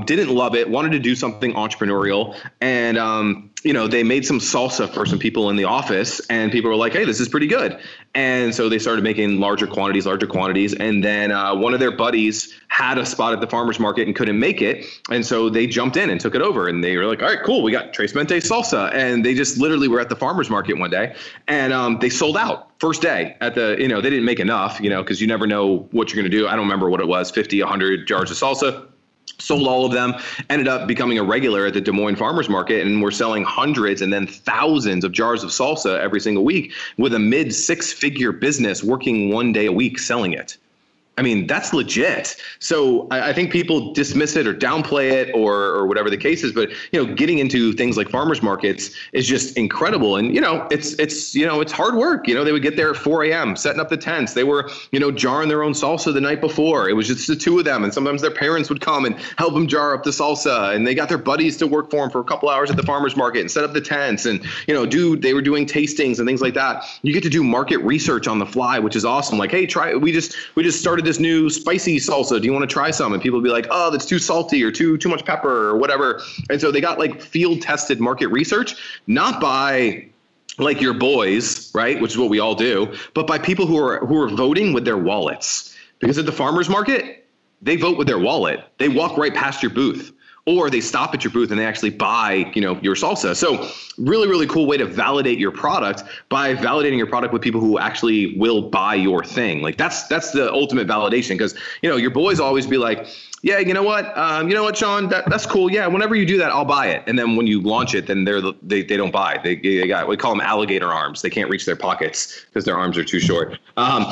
didn't love it, wanted to do something entrepreneurial. And, they made some salsa for some people in the office, and people were like, hey, this is pretty good. And so they started making larger quantities. And then one of their buddies had a spot at the farmer's market and couldn't make it. And so they jumped in and took it over. And they were like, all right, cool. We got Trace Mente Salsa. And they just literally were at the farmer's market one day, and they sold out first day at the, they didn't make enough, because you never know what you're going to do. I don't remember what it was, 50, 100 jars of salsa. Sold all of them, ended up becoming a regular at the Des Moines Farmers Market, and we're selling hundreds and then thousands of jars of salsa every single week, with a mid 6-figure business working one day a week selling it. I mean, that's legit. So I think people dismiss it or downplay it or whatever the case is. But, getting into things like farmers markets is just incredible. And, it's hard work. They would get there at 4 a.m., setting up the tents. They were, jarring their own salsa the night before. It was just the two of them. And sometimes their parents would come and help them jar up the salsa. And they got their buddies to work for them for a couple hours at the farmers market and set up the tents. And, they were doing tastings and things like that. You get to do market research on the fly, which is awesome. Like, hey, we just started this new spicy salsa. Do you want to try some? And people would be like, oh, that's too salty or too much pepper or whatever. And so they got like field tested market research, not by like your boys, right, which is what we all do, but by people who are voting with their wallets. Because at the farmers market, they vote with their wallet. They walk right past your booth. Or they stop at your booth and they actually buy, your salsa. So really, really cool way to validate your product by validating your product with people who actually will buy your thing. Like that's the ultimate validation, because, your boys always be like, yeah, you know what, Sean, that's cool. Yeah, whenever you do that, I'll buy it. And then when you launch it, then they don't buy. They got, we call them alligator arms. They can't reach their pockets because their arms are too short. So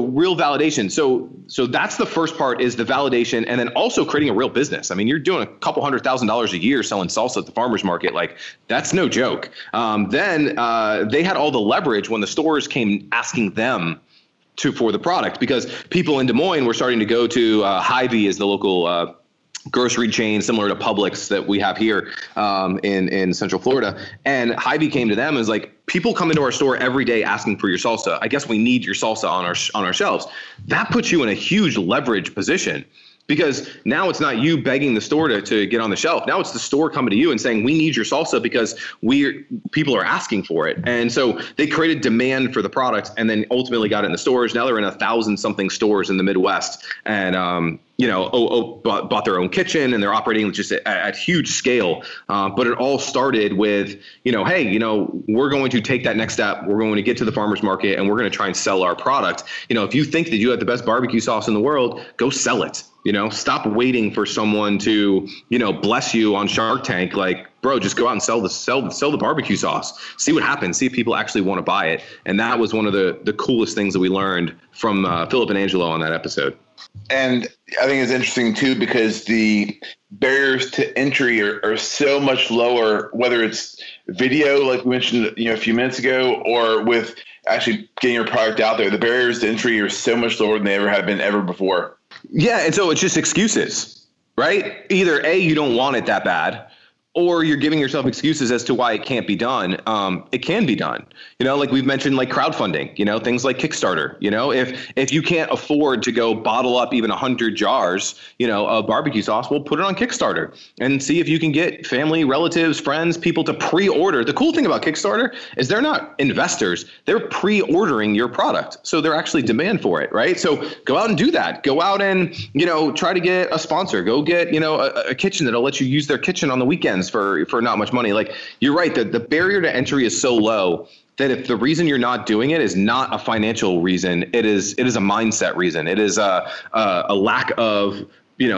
real validation. So that's the first part, is the validation, and then also creating a real business. I mean, you're doing a couple $100,000 a year selling salsa at the farmers market. Like, that's no joke. Then they had all the leverage when the stores came asking them for the product, because people in Des Moines were starting to go to Hy-Vee, is the local grocery chain similar to Publix that we have here in Central Florida. And Hy-Vee came to them and was like, people come into our store every day asking for your salsa. I guess we need your salsa on our shelves. That puts you in a huge leverage position, because now it's not you begging the store to get on the shelf. Now it's the store coming to you and saying, we need your salsa because people are asking for it. And so they created demand for the product and then ultimately got it in the stores. Now they're in 1,000-something stores in the Midwest, and bought their own kitchen, and they're operating just at huge scale. But it all started with, hey, we're going to take that next step. We're going to get to the farmer's market and we're going to try and sell our product. If you think that you have the best barbecue sauce in the world, go sell it. Stop waiting for someone to, bless you on Shark Tank. Like, bro, just go out and sell the barbecue sauce. See what happens. See if people actually want to buy it. And that was one of the coolest things that we learned from Philip and Angelo on that episode. And I think it's interesting too, because the barriers to entry are so much lower, whether it's video, like we mentioned, a few minutes ago, or with actually getting your product out there. The barriers to entry are so much lower than they ever have been ever before. Yeah. And so it's just excuses, right? Either A, you don't want it that bad, or you're giving yourself excuses as to why it can't be done. It can be done. Like we've mentioned, like crowdfunding, things like Kickstarter. If you can't afford to go bottle up even 100 jars, of barbecue sauce, well, put it on Kickstarter and see if you can get family, relatives, friends, people to pre-order. The cool thing about Kickstarter is they're not investors. They're pre-ordering your product. So they're actually demand for it, right? So go out and do that. Go out and, try to get a sponsor. Go get, a kitchen that'll let you use their kitchen on the weekends for not much money. Like, you're right, the barrier to entry is so low that if the reason you're not doing it is not a financial reason, it is a mindset reason. It is a lack of,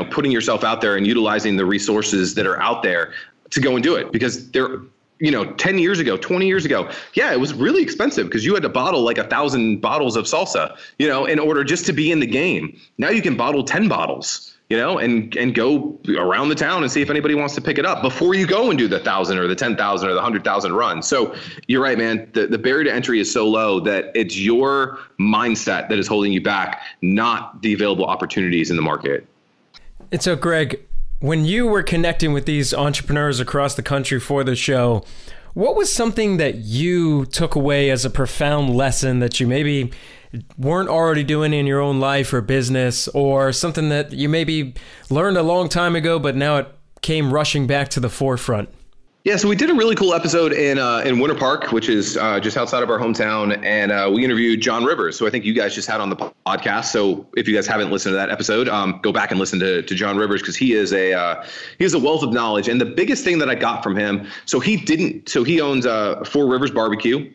putting yourself out there and utilizing the resources that are out there to go and do it. Because they're, 10 years ago, 20 years ago, yeah, it was really expensive because you had to bottle like 1,000 bottles of salsa, in order just to be in the game. Now you can bottle 10 bottles, and go around the town and see if anybody wants to pick it up before you go and do the 1,000 or the 10,000 or the 100,000 run. So you're right, man. The barrier to entry is so low that it's your mindset that is holding you back, not the available opportunities in the market. And so, Greg, when you were connecting with these entrepreneurs across the country for the show, what was something that you took away as a profound lesson that you maybe weren't already doing in your own life or business, or something that you maybe learned a long time ago, but now it came rushing back to the forefront? Yeah, so we did a really cool episode in Winter Park, which is just outside of our hometown, and we interviewed John Rivers, who I think you guys just had on the podcast. So if you guys haven't listened to that episode, go back and listen to John Rivers, because he is a wealth of knowledge. And the biggest thing that I got from him, so he owns Four Rivers Barbecue,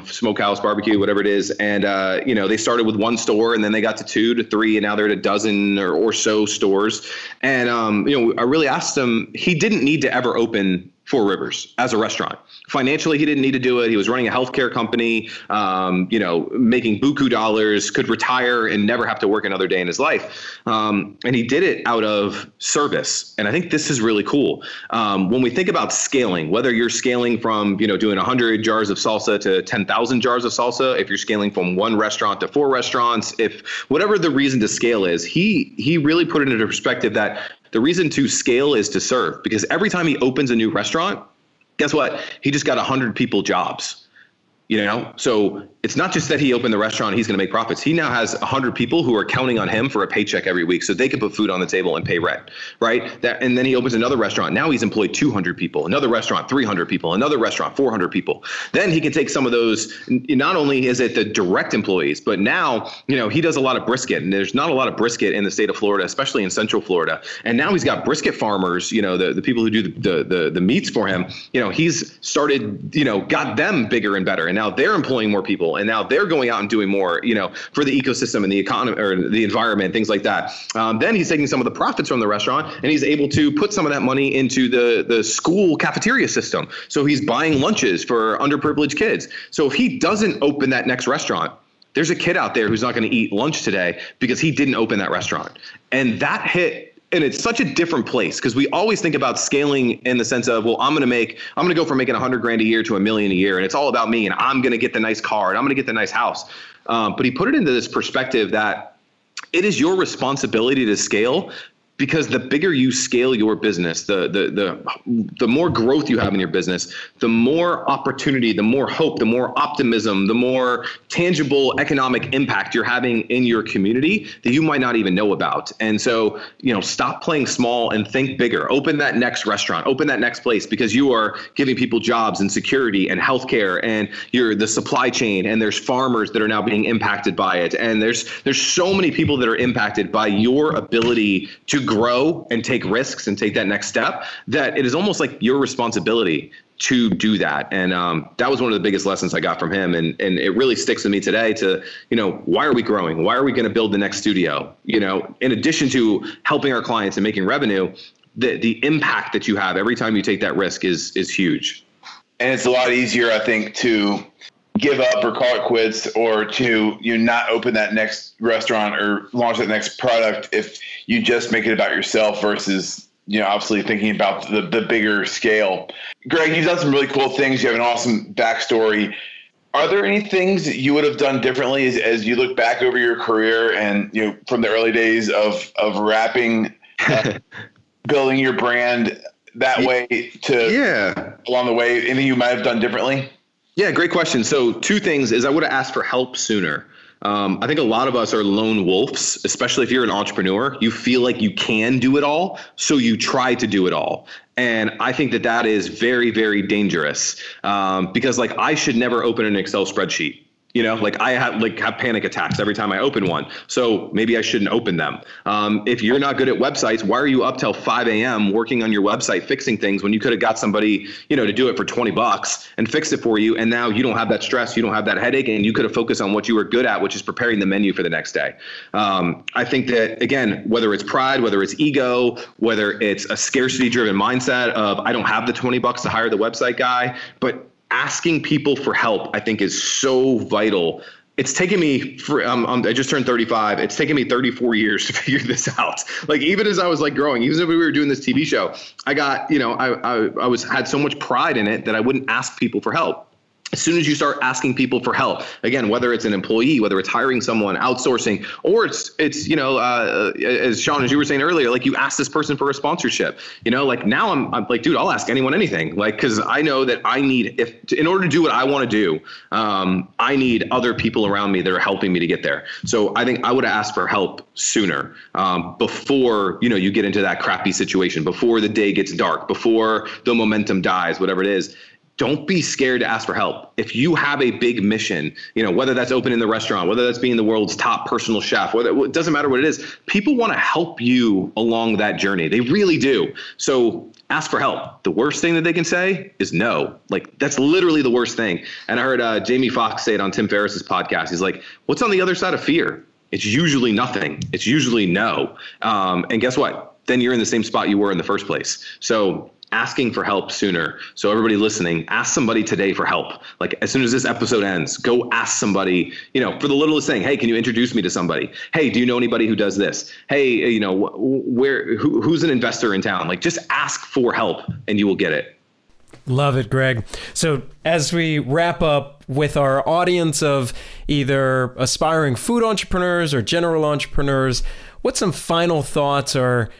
Smokehouse Barbecue, whatever it is, and they started with one store, and then they got to 2 to 3, and now they're at a dozen or so stores. And I really asked him, he didn't need to ever open Four Rivers as a restaurant. Financially, he didn't need to do it. He was running a healthcare company, making buku dollars, could retire and never have to work another day in his life. And he did it out of service. And I think this is really cool. When we think about scaling, whether you're scaling from, doing 100 jars of salsa to 10,000 jars of salsa, if you're scaling from one restaurant to 4 restaurants, if whatever the reason to scale is, he really put it into perspective that the reason to scale is to serve, because every time he opens a new restaurant, guess what? He just got 100 people jobs. So it's not just that he opened the restaurant, he's going to make profits. He now has 100 people who are counting on him for a paycheck every week so they can put food on the table and pay rent, right? And then he opens another restaurant. Now he's employed 200 people, another restaurant, 300 people, another restaurant, 400 people. Then he can take some of those, not only is it the direct employees, but now, he does a lot of brisket, and there's not a lot of brisket in the state of Florida, especially in Central Florida. And now he's got brisket farmers, the people who do the meats for him, he's started, got them bigger and better. And now they're employing more people, and now they're going out and doing more, for the ecosystem and the economy or the environment, things like that. Then he's taking some of the profits from the restaurant, and he's able to put some of that money into the school cafeteria system. So he's buying lunches for underprivileged kids. So if he doesn't open that next restaurant, there's a kid out there who's not going to eat lunch today because he didn't open that restaurant. And that hit. And it's such a different place, because we always think about scaling in the sense of, well, I'm going to go from making $100,000 a year to $1 million a year. And it's all about me, and I'm going to get the nice car, and I'm going to get the nice house. But he put it into this perspective that it is your responsibility to scale, because the bigger you scale your business, the more growth you have in your business, the more opportunity, the more hope, the more optimism, the more tangible economic impact you're having in your community that you might not even know about. And so, stop playing small and think bigger. Open that next restaurant, open that next place, because you are giving people jobs and security and healthcare, and you're the supply chain, and there's farmers that are now being impacted by it. And there's so many people that are impacted by your ability to grow and take risks and take that next step, that it is almost like your responsibility to do that. And that was one of the biggest lessons I got from him. And it really sticks with me today to, why are we growing? Why are we going to build the next studio? In addition to helping our clients and making revenue, the impact that you have every time you take that risk is huge. And it's a lot easier, I think, to give up or call it quits, or to not open that next restaurant or launch that next product if you just make it about yourself versus obviously thinking about the bigger scale. Greg, you've done some really cool things. You have an awesome backstory. Are there any things that you would have done differently as you look back over your career and from the early days of rapping, building your brand that way along the way? Anything you might have done differently? Yeah, great question. So 2 things is I would have asked for help sooner. I think a lot of us are lone wolves, especially if you're an entrepreneur. You feel like you can do it all, so you try to do it all. And I think that is very, very dangerous, because I should never open an Excel spreadsheet. I have panic attacks every time I open one. So maybe I shouldn't open them. If you're not good at websites, why are you up till 5 a.m. working on your website, fixing things, when you could have got somebody, to do it for $20 and fix it for you? And now you don't have that stress, you don't have that headache, and you could have focused on what you were good at, which is preparing the menu for the next day. I think that, again, whether it's pride, whether it's ego, whether it's a scarcity driven mindset of I don't have the $20 to hire the website guy, but asking people for help, I think, is so vital. It's taken me I just turned 35. It's taken me 34 years to figure this out. Even as I was growing, even if we were doing this TV show, I got, I had so much pride in it that I wouldn't ask people for help. As soon as you start asking people for help, again, whether it's an employee, whether it's hiring someone, outsourcing, or it's as Sean, as you were saying earlier, you ask this person for a sponsorship, now I'm like, dude, I'll ask anyone anything, because I know that I need, in order to do what I want to do, I need other people around me that are helping me to get there. So I think I would have asked for help sooner, before, you get into that crappy situation, before the day gets dark, before the momentum dies, whatever it is. Don't be scared to ask for help. If you have a big mission, whether that's opening the restaurant, whether that's being the world's top personal chef, it doesn't matter what it is. People want to help you along that journey. They really do. So ask for help. The worst thing that they can say is no. That's literally the worst thing. And I heard Jamie Foxx say it on Tim Ferriss's podcast. He's like, what's on the other side of fear? It's usually nothing. It's usually no. And guess what? Then you're in the same spot you were in the first place. So asking for help sooner. So everybody listening, ask somebody today for help. Like as soon as this episode ends, go ask somebody, for the littlest thing. Hey, can you introduce me to somebody? Hey, do you know anybody who does this? Hey, who's an investor in town? Like just ask for help and you will get it. Love it, Greg. So as we wrap up with our audience of either aspiring food entrepreneurs or general entrepreneurs, what's some final thoughts or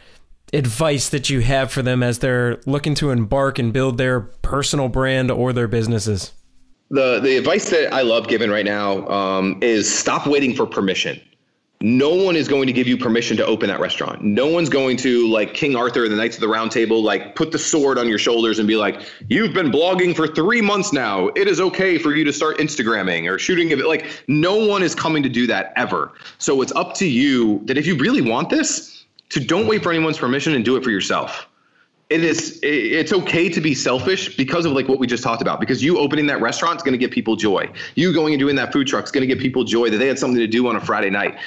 advice that you have for them as they're looking to embark and build their personal brand or their businesses? The advice that I love giving right now is stop waiting for permission. No one is going to give you permission to open that restaurant. No one's going to, like King Arthur and the Knights of the Round Table, like put the sword on your shoulders and be like, you've been blogging for 3 months now. It is okay for you to start Instagramming or shooting. Like no one is coming to do that ever. So it's up to you that if you really want this, to don't wait for anyone's permission and do it for yourself. It's okay to be selfish because of like what we just talked about, because you opening that restaurant is going to give people joy. You going and doing that food truck is going to give people joy that they had something to do on a Friday night.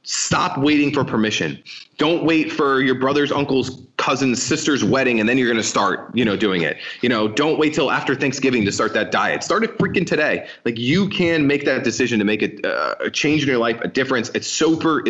Stop waiting for permission. Don't wait for your brother's, uncle's, cousin's, sister's wedding and then you're going to start, doing it. Don't wait till after Thanksgiving to start that diet. Start it freaking today. Like you can make that decision to make a change in your life, a difference. It's super,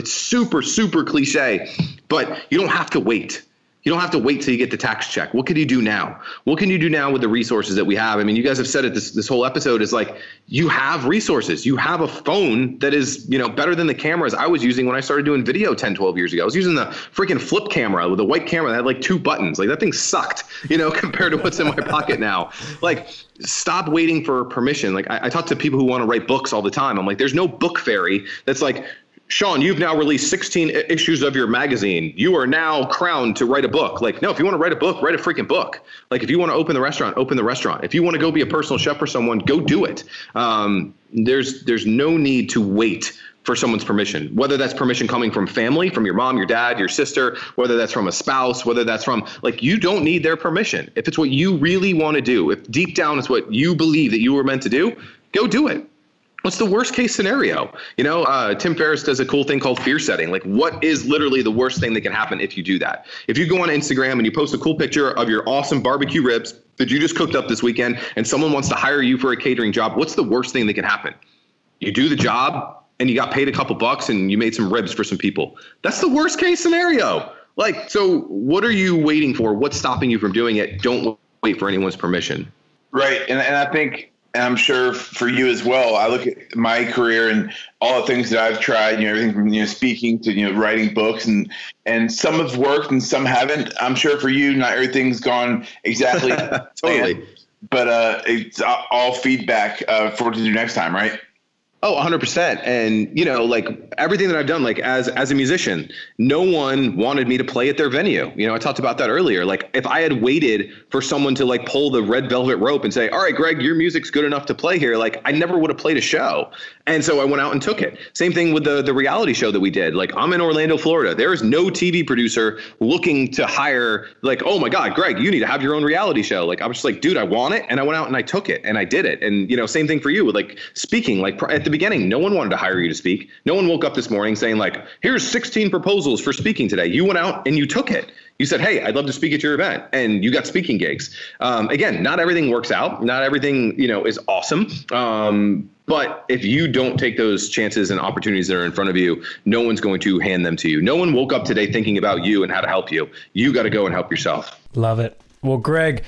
super cliche, but you don't have to wait. You don't have to wait till you get the tax check. What can you do now? What can you do now with the resources that we have? I mean, you guys have said it, this whole episode is like, you have resources. You have a phone that is, better than the cameras I was using when I started doing video 10, 12 years ago. I was using the freaking flip camera with a white camera that had like 2 buttons. Like that thing sucked, compared to what's in my pocket now. Like stop waiting for permission. Like I talk to people who want to write books all the time. I'm like, there's no book fairy that's like, Sean, you've now released 16 issues of your magazine. You are now crowned to write a book. Like, no, if you want to write a book, write a freaking book. Like, if you want to open the restaurant, open the restaurant. If you want to go be a personal chef for someone, go do it. There's no need to wait for someone's permission, whether that's permission coming from family, from your mom, your dad, your sister, whether that's from a spouse, whether that's from, like, you don't need their permission. If it's what you really want to do, if deep down it's what you believe that you were meant to do, go do it. What's the worst case scenario? Tim Ferriss does a cool thing called fear setting. Like what is literally the worst thing that can happen if you do that? If you go on Instagram and you post a cool picture of your awesome barbecue ribs that you just cooked up this weekend and someone wants to hire you for a catering job, what's the worst thing that can happen? You do the job and you got paid a couple bucks and you made some ribs for some people. That's the worst case scenario. Like, so what are you waiting for? What's stopping you from doing it? Don't wait for anyone's permission. Right. And I think, and I'm sure for you as well, I look at my career and all the things that I've tried, everything from, speaking to, writing books and some have worked and some haven't. I'm sure for you, not everything's gone exactly. Totally. But it's all feedback for what to do next time, right? Oh, 100%. And, like everything that I've done, like as a musician, no one wanted me to play at their venue. I talked about that earlier. Like if I had waited for someone to like pull the red velvet rope and say, all right, Greg, your music's good enough to play here, like I never would have played a show. And so I went out and took it. Same thing with the reality show that we did. Like I'm in Orlando, Florida. There is no TV producer looking to hire like, oh my God, Greg, you need to have your own reality show. Like I was just like, dude, I want it. And I went out and I took it and I did it. And, same thing for you with like speaking, like at the beginning, no one wanted to hire you to speak. No one woke up this morning saying like, here's 16 proposals for speaking today. You went out and you took it. You said, hey, I'd love to speak at your event. And you got speaking gigs. Again, not everything works out. Not everything, is awesome. But if you don't take those chances and opportunities that are in front of you, no one's going to hand them to you. No one woke up today thinking about you and how to help you. You got to go and help yourself. Love it. Well, Greg,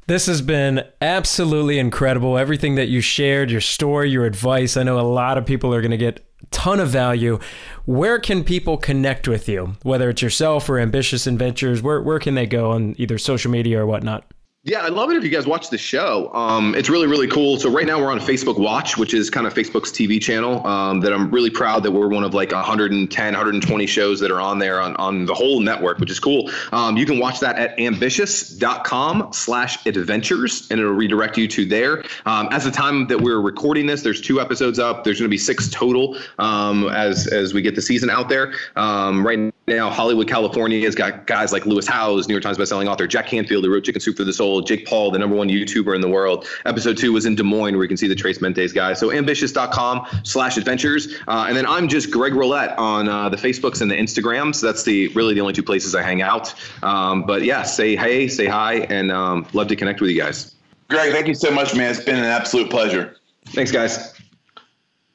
this has been absolutely incredible. Everything that you shared, your story, your advice. I know a lot of people are going to get a ton of value. Where can people connect with you? Whether it's yourself or Ambitious Adventures, where can they go on either social media or whatnot? Yeah, I'd love it if you guys watch the show. It's really, really cool. So right now we're on Facebook Watch, which is kind of Facebook's TV channel that I'm really proud that we're one of like 110, 120 shows that are on there on the whole network, which is cool. You can watch that at ambitious.com/adventures and it'll redirect you to there. As the time that we're recording this, there's 2 episodes up. There's going to be 6 total as we get the season out there. Right now, Hollywood, California has got guys like Lewis Howes, New York Times bestselling author, Jack Canfield, who wrote Chicken Soup for the Soul, successful Jake Paul, the #1 YouTuber in the world. Episode 2 was in Des Moines, where you can see the Trace Mentes guy. So ambitious.com/adventures. And then I'm just Greg Rollett on the Facebooks and the Instagrams. That's really the only 2 places I hang out. But yeah, say hey, say hi, and love to connect with you guys. Greg, thank you so much, man. It's been an absolute pleasure. Thanks, guys.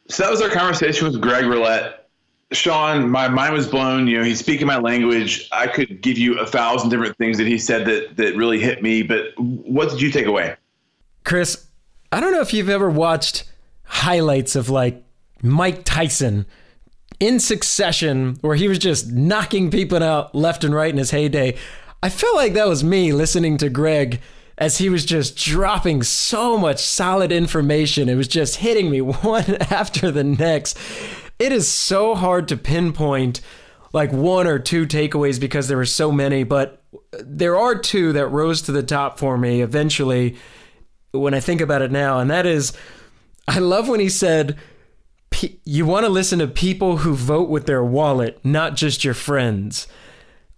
So that was our conversation with Greg Rollett. Sean, my mind was blown. He's speaking my language. I could give you 1,000 different things that he said that really hit me, but what did you take away? Chris, I don't know if you've ever watched highlights of like Mike Tyson in succession, where he was just knocking people out left and right in his heyday. I felt like that was me listening to Greg as he was just dropping so much solid information. It was just hitting me one after the next. It is so hard to pinpoint like 1 or 2 takeaways because there were so many, but there are 2 that rose to the top for me eventually when I think about it now. And that is, I love when he said, you want to listen to people who vote with their wallet, not just your friends.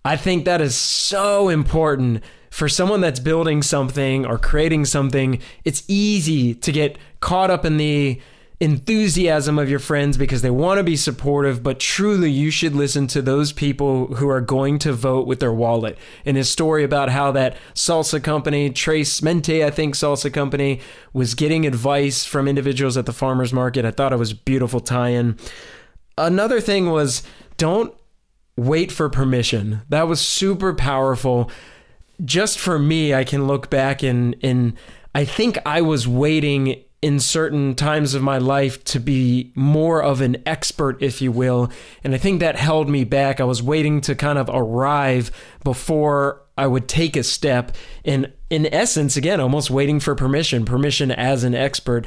I think that is so important for someone that's building something or creating something. It's easy to get caught up in the enthusiasm of your friends because they want to be supportive, but truly you should listen to those people who are going to vote with their wallet. In his story about how that salsa company, Trace Mente, I think salsa company, was getting advice from individuals at the farmer's market, I thought it was a beautiful tie-in. Another thing was, don't wait for permission. That was super powerful. Just for me, I can look back and I think I was waiting in certain times of my life to be more of an expert, if you will. And I think that held me back. I was waiting to kind of arrive before I would take a step. And in essence, again, almost waiting for permission as an expert.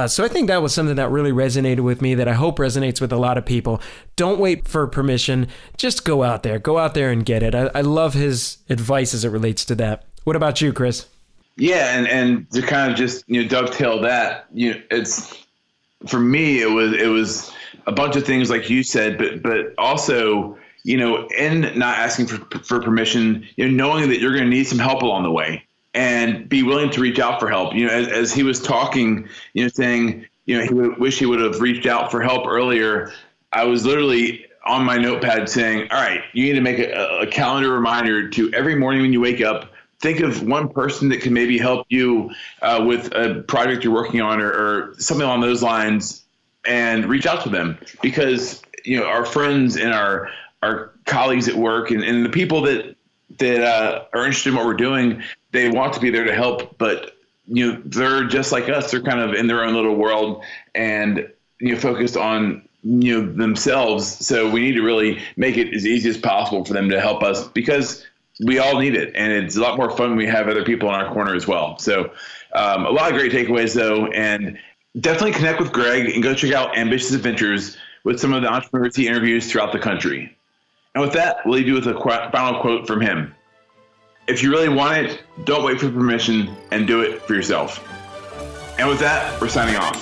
So I think that was something that really resonated with me that I hope resonates with a lot of people. Don't wait for permission. Just go out there and get it. I love his advice as it relates to that. What about you, Chris? Yeah, and to kind of just dovetail that, it's for me it was a bunch of things like you said, but also in not asking for permission, knowing that you're going to need some help along the way and be willing to reach out for help. As he was talking, saying he would wish he would have reached out for help earlier. I was literally on my notepad saying, all right, you need to make a calendar reminder to every morning when you wake up. Think of one person that can maybe help you with a project you're working on or something along those lines, and reach out to them, because our friends and our colleagues at work and the people that are interested in what we're doing, they want to be there to help, but they're just like us. They're kind of in their own little world and focused on themselves. So we need to really make it as easy as possible for them to help us, because we all need it, and it's a lot more fun when we have other people in our corner as well. So a lot of great takeaways, though, and definitely connect with Greg and go check out Ambitious Adventures with some of the entrepreneurs he interviews throughout the country. And with that, we'll leave you with a final quote from him. If you really want it, don't wait for permission and do it for yourself. And with that, we're signing off.